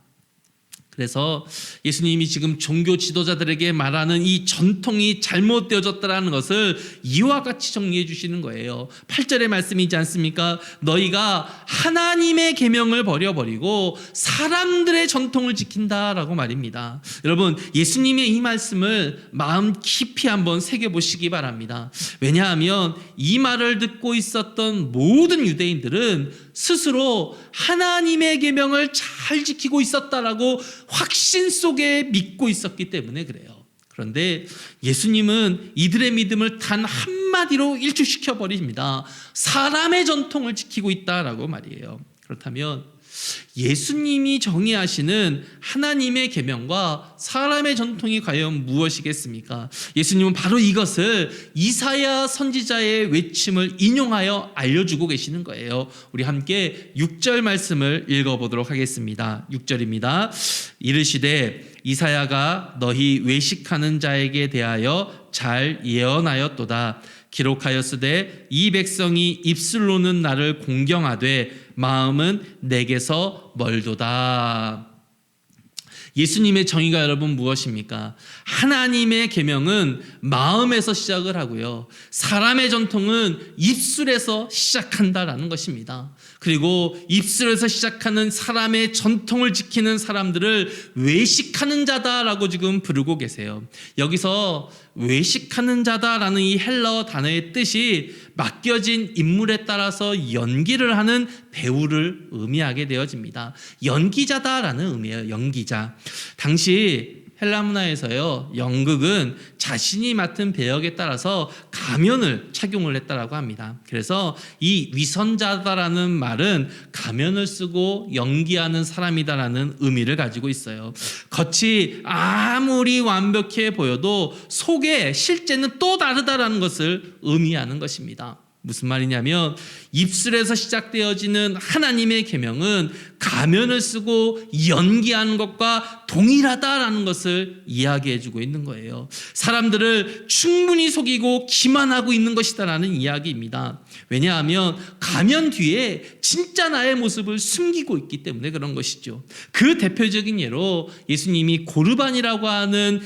그래서 예수님이 지금 종교 지도자들에게 말하는 이 전통이 잘못되어졌다는 것을 이와 같이 정리해 주시는 거예요. 8절의 말씀이지 않습니까? 너희가 하나님의 계명을 버려버리고 사람들의 전통을 지킨다라고 말입니다. 여러분, 예수님의 이 말씀을 마음 깊이 한번 새겨보시기 바랍니다. 왜냐하면 이 말을 듣고 있었던 모든 유대인들은 스스로 하나님의 계명을 잘 지키고 있었다라고 확신 속에 믿고 있었기 때문에 그래요. 그런데 예수님은 이들의 믿음을 단 한마디로 일축시켜 버립니다. 사람의 전통을 지키고 있다라고 말이에요. 그렇다면 예수님이 정의하시는 하나님의 계명과 사람의 전통이 과연 무엇이겠습니까? 예수님은 바로 이것을 이사야 선지자의 외침을 인용하여 알려주고 계시는 거예요. 우리 함께 6절 말씀을 읽어보도록 하겠습니다. 6절입니다. 이르시되 이사야가 너희 외식하는 자에게 대하여 잘 예언하였도다. 기록하였으되 이 백성이 입술로는 나를 공경하되 마음은 내게서 멀도다. 예수님의 정의가 여러분 무엇입니까? 하나님의 계명은 마음에서 시작을 하고요. 사람의 전통은 입술에서 시작한다라는 것입니다. 그리고 입술에서 시작하는 사람의 전통을 지키는 사람들을 외식하는 자다라고 지금 부르고 계세요. 여기서 외식하는 자다라는 이 헬라어 단어의 뜻이 맡겨진 인물에 따라서 연기를 하는 배우를 의미하게 되어집니다. 연기자다라는 의미예요. 연기자. 당시 헬라 문화에서요, 연극은 자신이 맡은 배역에 따라서 가면을 착용을 했다라고 합니다. 그래서 이 위선자다라는 말은 가면을 쓰고 연기하는 사람이다라는 의미를 가지고 있어요. 겉이 아무리 완벽해 보여도 속에 실제는 또 다르다라는 것을 의미하는 것입니다. 무슨 말이냐면 입술에서 시작되어지는 하나님의 계명은 가면을 쓰고 연기하는 것과 동일하다라는 것을 이야기해주고 있는 거예요. 사람들을 충분히 속이고 기만하고 있는 것이다라는 이야기입니다. 왜냐하면 가면 뒤에 진짜 나의 모습을 숨기고 있기 때문에 그런 것이죠. 그 대표적인 예로 예수님이 고르반이라고 하는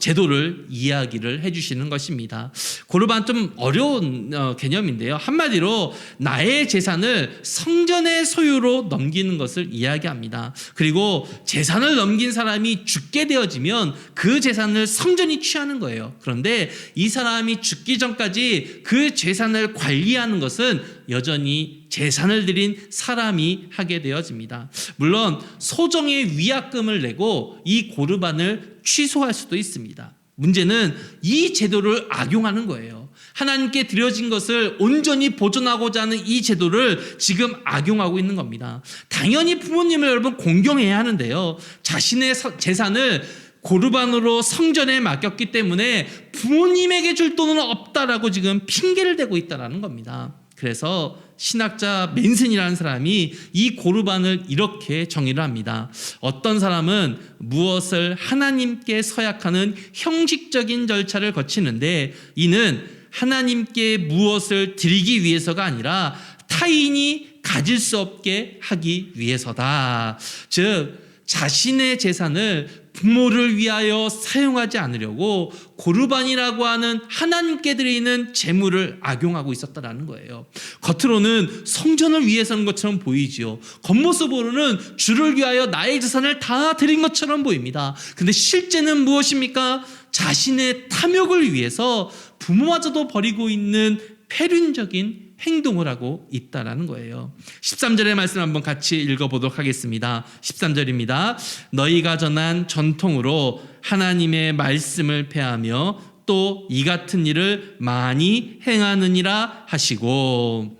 제도를 이야기를 해주시는 것입니다. 고르반 좀 어려운 개념인데요. 한마디로 나의 재산을 성전의 소유로 넘기는 것을 이야기합니다. 그리고 재산을 넘긴 사람이 죽게 되어지면 그 재산을 성전이 취하는 거예요. 그런데 이 사람이 죽기 전까지 그 재산을 관리하는 것은 여전히 재산을 들인 사람이 하게 되어집니다. 물론 소정의 위약금을 내고 이 고르반을 취소할 수도 있습니다. 문제는 이 제도를 악용하는 거예요. 하나님께 드려진 것을 온전히 보존하고자 하는 이 제도를 지금 악용하고 있는 겁니다. 당연히 부모님을 여러분 공경해야 하는데요. 자신의 재산을 고르반으로 성전에 맡겼기 때문에 부모님에게 줄 돈은 없다라고 지금 핑계를 대고 있다는 겁니다. 그래서 신학자 맨슨이라는 사람이 이 고르반을 이렇게 정의를 합니다. 어떤 사람은 무엇을 하나님께 서약하는 형식적인 절차를 거치는데 이는 하나님께 무엇을 드리기 위해서가 아니라 타인이 가질 수 없게 하기 위해서다. 즉 자신의 재산을 부모를 위하여 사용하지 않으려고 고르반이라고 하는 하나님께 드리는 재물을 악용하고 있었다라는 거예요. 겉으로는 성전을 위해서는 것처럼 보이지요. 겉모습으로는 주를 위하여 나의 재산을 다 드린 것처럼 보입니다. 근데 실제는 무엇입니까? 자신의 탐욕을 위해서 부모마저도 버리고 있는 폐륜적인 행동을 하고 있다라는 거예요. 13절의 말씀 한번 같이 읽어보도록 하겠습니다. 13절입니다. 너희가 전한 전통으로 하나님의 말씀을 폐하며 또 이 같은 일을 많이 행하느니라 하시고.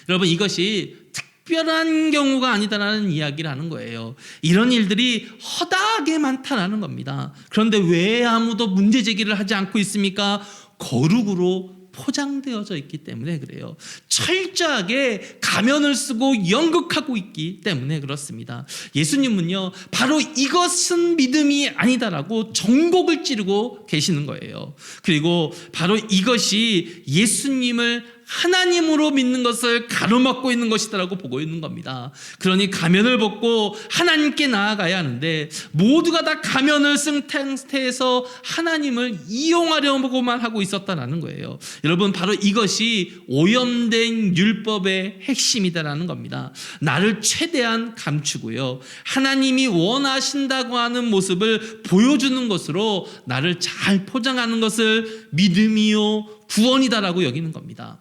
여러분, 이것이 특별한 경우가 아니다라는 이야기를 하는 거예요. 이런 일들이 허다하게 많다라는 겁니다. 그런데 왜 아무도 문제 제기를 하지 않고 있습니까? 거룩으로 포장되어져 있기 때문에 그래요. 철저하게 가면을 쓰고 연극하고 있기 때문에 그렇습니다. 예수님은요, 바로 이것은 믿음이 아니다라고 전곡을 찌르고 계시는 거예요. 그리고 바로 이것이 예수님을 하나님으로 믿는 것을 가로막고 있는 것이다라고 보고 있는 겁니다. 그러니 가면을 벗고 하나님께 나아가야 하는데 모두가 다 가면을 쓴 상태에서 하나님을 이용하려고만 하고 있었다라는 거예요. 여러분, 바로 이것이 오염된 율법의 핵심이다라는 겁니다. 나를 최대한 감추고요, 하나님이 원하신다고 하는 모습을 보여주는 것으로 나를 잘 포장하는 것을 믿음이요 구원이다라고 여기는 겁니다.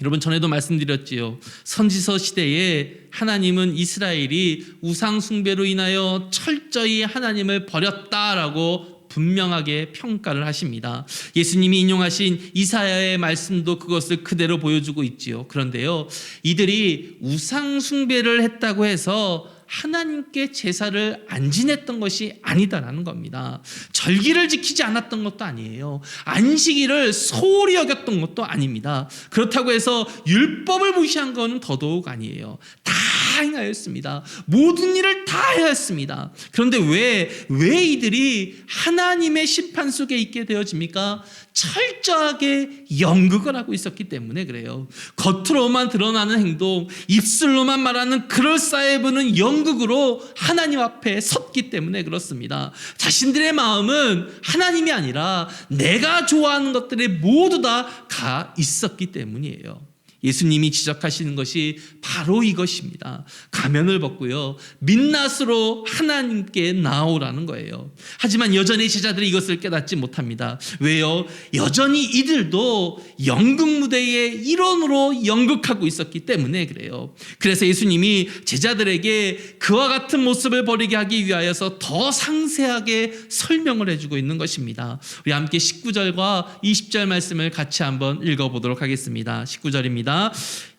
여러분, 전에도 말씀드렸지요. 선지서 시대에 하나님은 이스라엘이 우상 숭배로 인하여 철저히 하나님을 버렸다라고 분명하게 평가를 하십니다. 예수님이 인용하신 이사야의 말씀도 그것을 그대로 보여주고 있지요. 그런데요, 이들이 우상 숭배를 했다고 해서 하나님께 제사를 안 지냈던 것이 아니다라는 겁니다. 절기를 지키지 않았던 것도 아니에요. 안식일을 소홀히 여겼던 것도 아닙니다. 그렇다고 해서 율법을 무시한 것은 더더욱 아니에요. 다 행하였습니다. 모든 일을 다 하였습니다. 그런데 왜 이들이 하나님의 심판 속에 있게 되어집니까? 철저하게 연극을 하고 있었기 때문에 그래요. 겉으로만 드러나는 행동, 입술로만 말하는 그럴싸해 보이는 연극으로 하나님 앞에 섰기 때문에 그렇습니다. 자신들의 마음은 하나님이 아니라 내가 좋아하는 것들에 모두 다 가 있었기 때문이에요. 예수님이 지적하시는 것이 바로 이것입니다. 가면을 벗고요, 민낯으로 하나님께 나오라는 거예요. 하지만 여전히 제자들이 이것을 깨닫지 못합니다. 왜요? 여전히 이들도 연극 무대의 일원으로 연극하고 있었기 때문에 그래요. 그래서 예수님이 제자들에게 그와 같은 모습을 버리게 하기 위하여서 더 상세하게 설명을 해주고 있는 것입니다. 우리 함께 19절과 20절 말씀을 같이 한번 읽어보도록 하겠습니다. 19절입니다.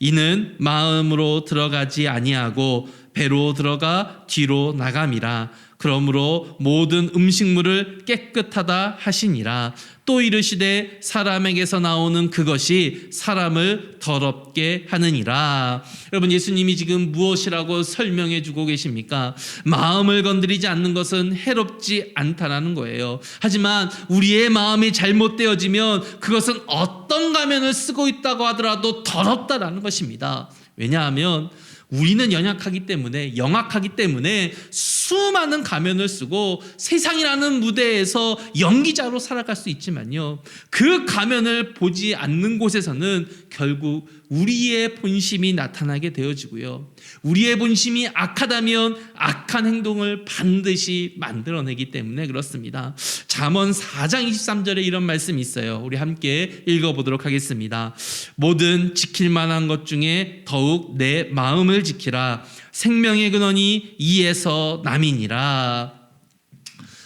이는 마음으로 들어가지 아니하고 배로 들어가 뒤로 나감이라. 그러므로 모든 음식물을 깨끗하다 하시니라. 또 이르시되 사람에게서 나오는 그것이 사람을 더럽게 하느니라. 여러분, 예수님이 지금 무엇이라고 설명해 주고 계십니까? 마음을 건드리지 않는 것은 해롭지 않다라는 거예요. 하지만 우리의 마음이 잘못되어지면 그것은 어떤 가면을 쓰고 있다고 하더라도 더럽다라는 것입니다. 왜냐하면 우리는 영악하기 때문에 수많은 가면을 쓰고 세상이라는 무대에서 연기자로 살아갈 수 있지만요, 그 가면을 보지 않는 곳에서는 결국 우리의 본심이 나타나게 되어지고요, 우리의 본심이 악하다면 악한 행동을 반드시 만들어내기 때문에 그렇습니다. 잠언 4장 23절에 이런 말씀이 있어요. 우리 함께 읽어보도록 하겠습니다. 모든 지킬 만한 것 중에 더욱 내 마음을 지키라. 생명의 근원이 이에서 남이니라.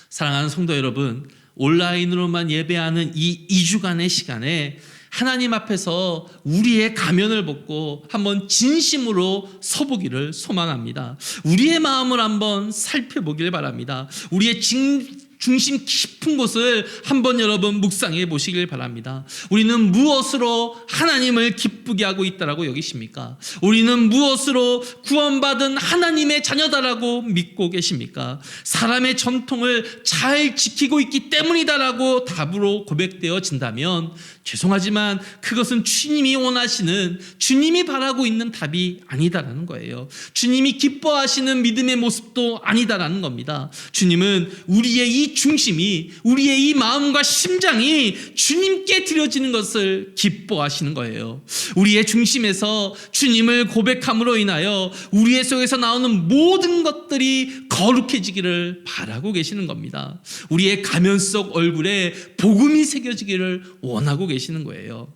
사랑하는 성도 여러분, 온라인으로만 예배하는 이 2주간의 시간에 하나님 앞에서 우리의 가면을 벗고 한번 진심으로 서보기를 소망합니다. 우리의 마음을 한번 살펴보길 바랍니다. 우리의 중심 깊은 곳을 한번 여러분 묵상해 보시길 바랍니다. 우리는 무엇으로 하나님을 기쁘게 하고 있다라고 여기십니까? 우리는 무엇으로 구원받은 하나님의 자녀다라고 믿고 계십니까? 사람의 전통을 잘 지키고 있기 때문이다라고 답으로 고백되어진다면 죄송하지만 그것은 주님이 원하시는, 주님이 바라고 있는 답이 아니다라는 거예요. 주님이 기뻐하시는 믿음의 모습도 아니다라는 겁니다. 주님은 우리의 이 중심이, 우리의 이 마음과 심장이 주님께 드려지는 것을 기뻐하시는 거예요. 우리의 중심에서 주님을 고백함으로 인하여 우리의 속에서 나오는 모든 것들이 거룩해지기를 바라고 계시는 겁니다. 우리의 가면 속 얼굴에 복음이 새겨지기를 원하고 계시는 거예요.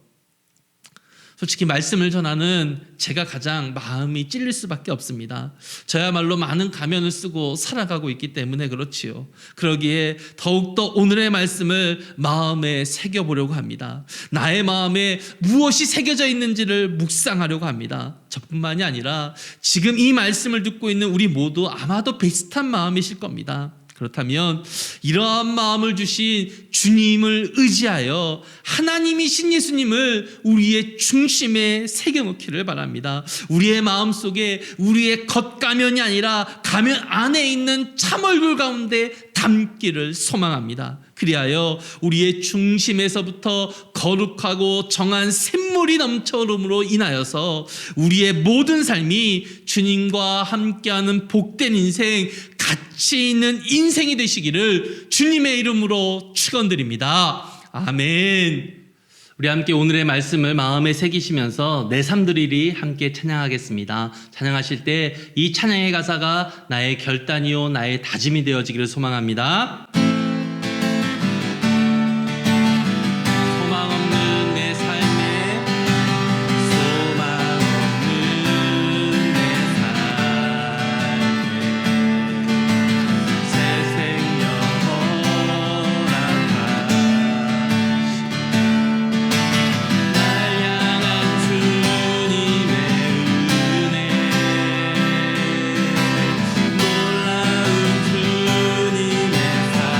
솔직히 말씀을 전하는 제가 가장 마음이 찔릴 수밖에 없습니다. 저야말로 많은 가면을 쓰고 살아가고 있기 때문에 그렇지요. 그러기에 더욱더 오늘의 말씀을 마음에 새겨보려고 합니다. 나의 마음에 무엇이 새겨져 있는지를 묵상하려고 합니다. 저뿐만이 아니라 지금 이 말씀을 듣고 있는 우리 모두 아마도 비슷한 마음이실 겁니다. 그렇다면 이러한 마음을 주신 주님을 의지하여 하나님이신 예수님을 우리의 중심에 새겨놓기를 바랍니다. 우리의 마음속에 우리의 겉가면이 아니라 가면 안에 있는 참얼굴 가운데 담기를 소망합니다. 그리하여 우리의 중심에서부터 거룩하고 정한 샘물이 넘쳐 흐름으로 인하여서 우리의 모든 삶이 주님과 함께하는 복된 인생, 가치 있는 인생이 되시기를 주님의 이름으로 축원드립니다. 아멘. 우리 함께 오늘의 말씀을 마음에 새기시면서 내 삶들이리 함께 찬양하겠습니다. 찬양하실 때 이 찬양의 가사가 나의 결단이요 나의 다짐이 되어지기를 소망합니다. 소망 없는 내 삶에 소망 없는 내 삶에 새 생명 허락하시고 날 향한 주님의 은혜 놀라운 주님의 사랑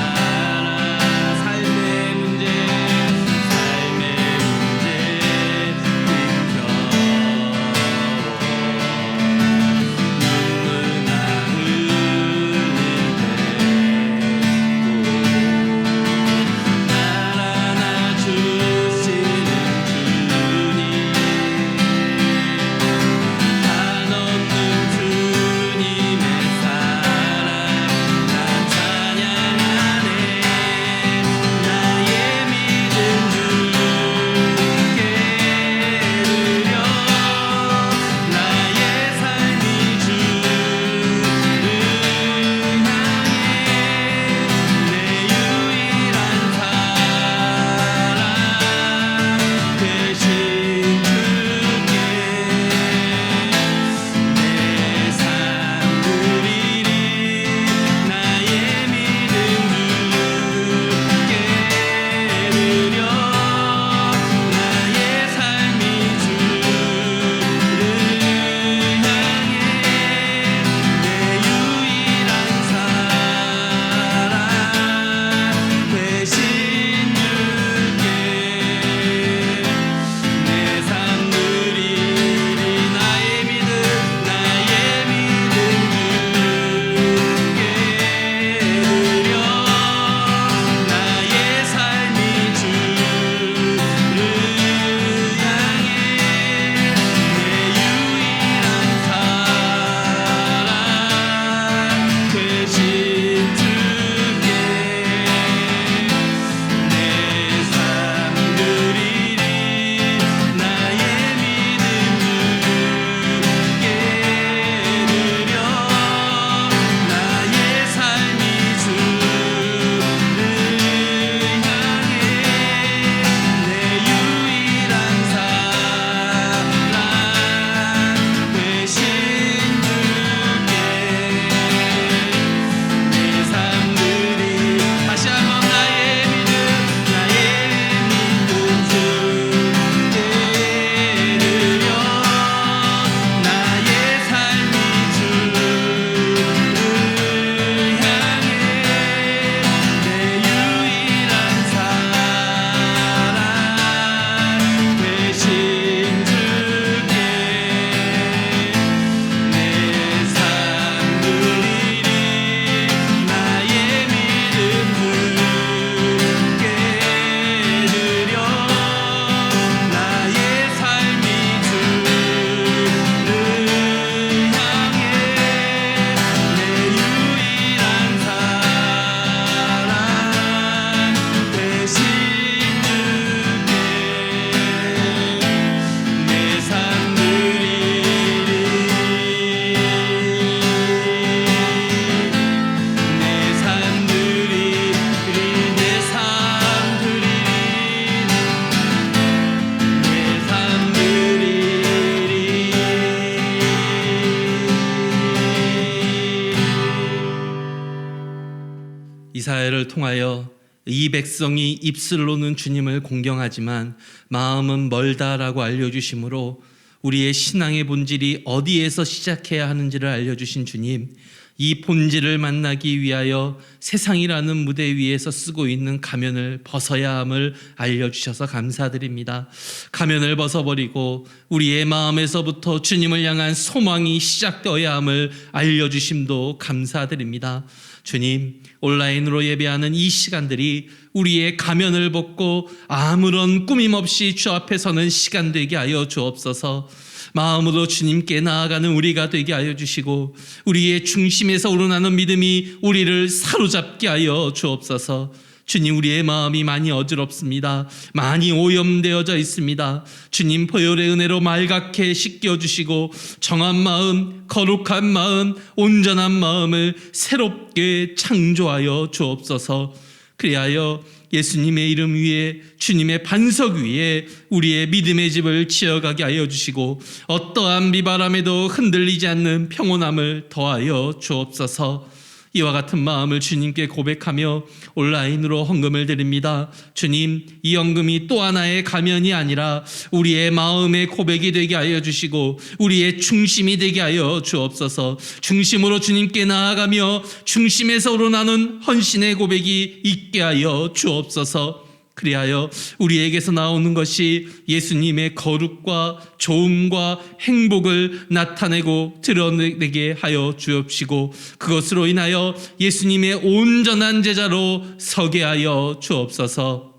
이사야를 통하여 이 백성이 입술로는 주님을 공경하지만 마음은 멀다라고 알려주심으로 우리의 신앙의 본질이 어디에서 시작해야 하는지를 알려주신 주님, 이 본질을 만나기 위하여 세상이라는 무대 위에서 쓰고 있는 가면을 벗어야 함을 알려주셔서 감사드립니다. 가면을 벗어버리고 우리의 마음에서부터 주님을 향한 소망이 시작되어야 함을 알려주심도 감사드립니다. 주님, 온라인으로 예배하는 이 시간들이 우리의 가면을 벗고 아무런 꾸밈 없이 주 앞에 서는 시간 되게 하여 주옵소서. 마음으로 주님께 나아가는 우리가 되게 하여 주시고 우리의 중심에서 우러나는 믿음이 우리를 사로잡게 하여 주옵소서. 주님, 우리의 마음이 많이 어지럽습니다. 많이 오염되어져 있습니다. 주님, 보혈의 은혜로 맑게 씻겨주시고 정한 마음, 거룩한 마음, 온전한 마음을 새롭게 창조하여 주옵소서. 그리하여 예수님의 이름 위에, 주님의 반석 위에 우리의 믿음의 집을 지어가게 하여 주시고 어떠한 비바람에도 흔들리지 않는 평온함을 더하여 주옵소서. 이와 같은 마음을 주님께 고백하며 온라인으로 헌금을 드립니다. 주님, 이 헌금이 또 하나의 가면이 아니라 우리의 마음의 고백이 되게 하여 주시고 우리의 중심이 되게 하여 주옵소서. 중심으로 주님께 나아가며 중심에서 우러나는 헌신의 고백이 있게 하여 주옵소서. 그리하여 우리에게서 나오는 것이 예수님의 거룩과 좋음과 행복을 나타내고 드러내게 하여 주옵시고 그것으로 인하여 예수님의 온전한 제자로 서게 하여 주옵소서.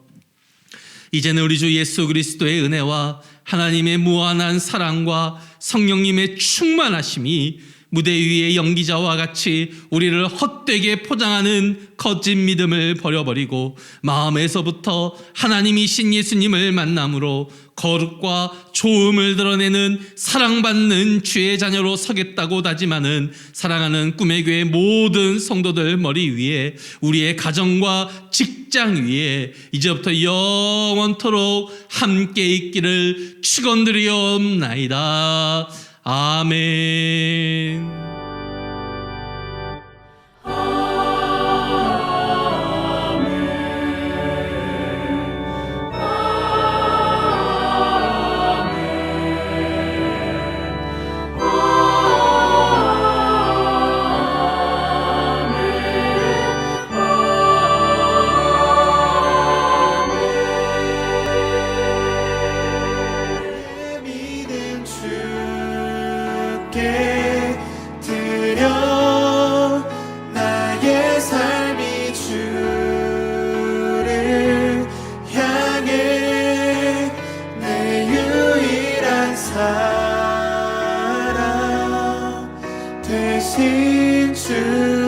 이제는 우리 주 예수 그리스도의 은혜와 하나님의 무한한 사랑과 성령님의 충만하심이 무대 위의 연기자와 같이 우리를 헛되게 포장하는 거짓 믿음을 버려버리고 마음에서부터 하나님이신 예수님을 만남으로 거룩과 좋음을 드러내는 사랑받는 주의 자녀로 서겠다고 다짐하는 사랑하는 꿈의 교회 모든 성도들 머리 위에, 우리의 가정과 직장 위에 이제부터 영원토록 함께 있기를 축원드리옵나이다. 아멘. 사랑 되신 주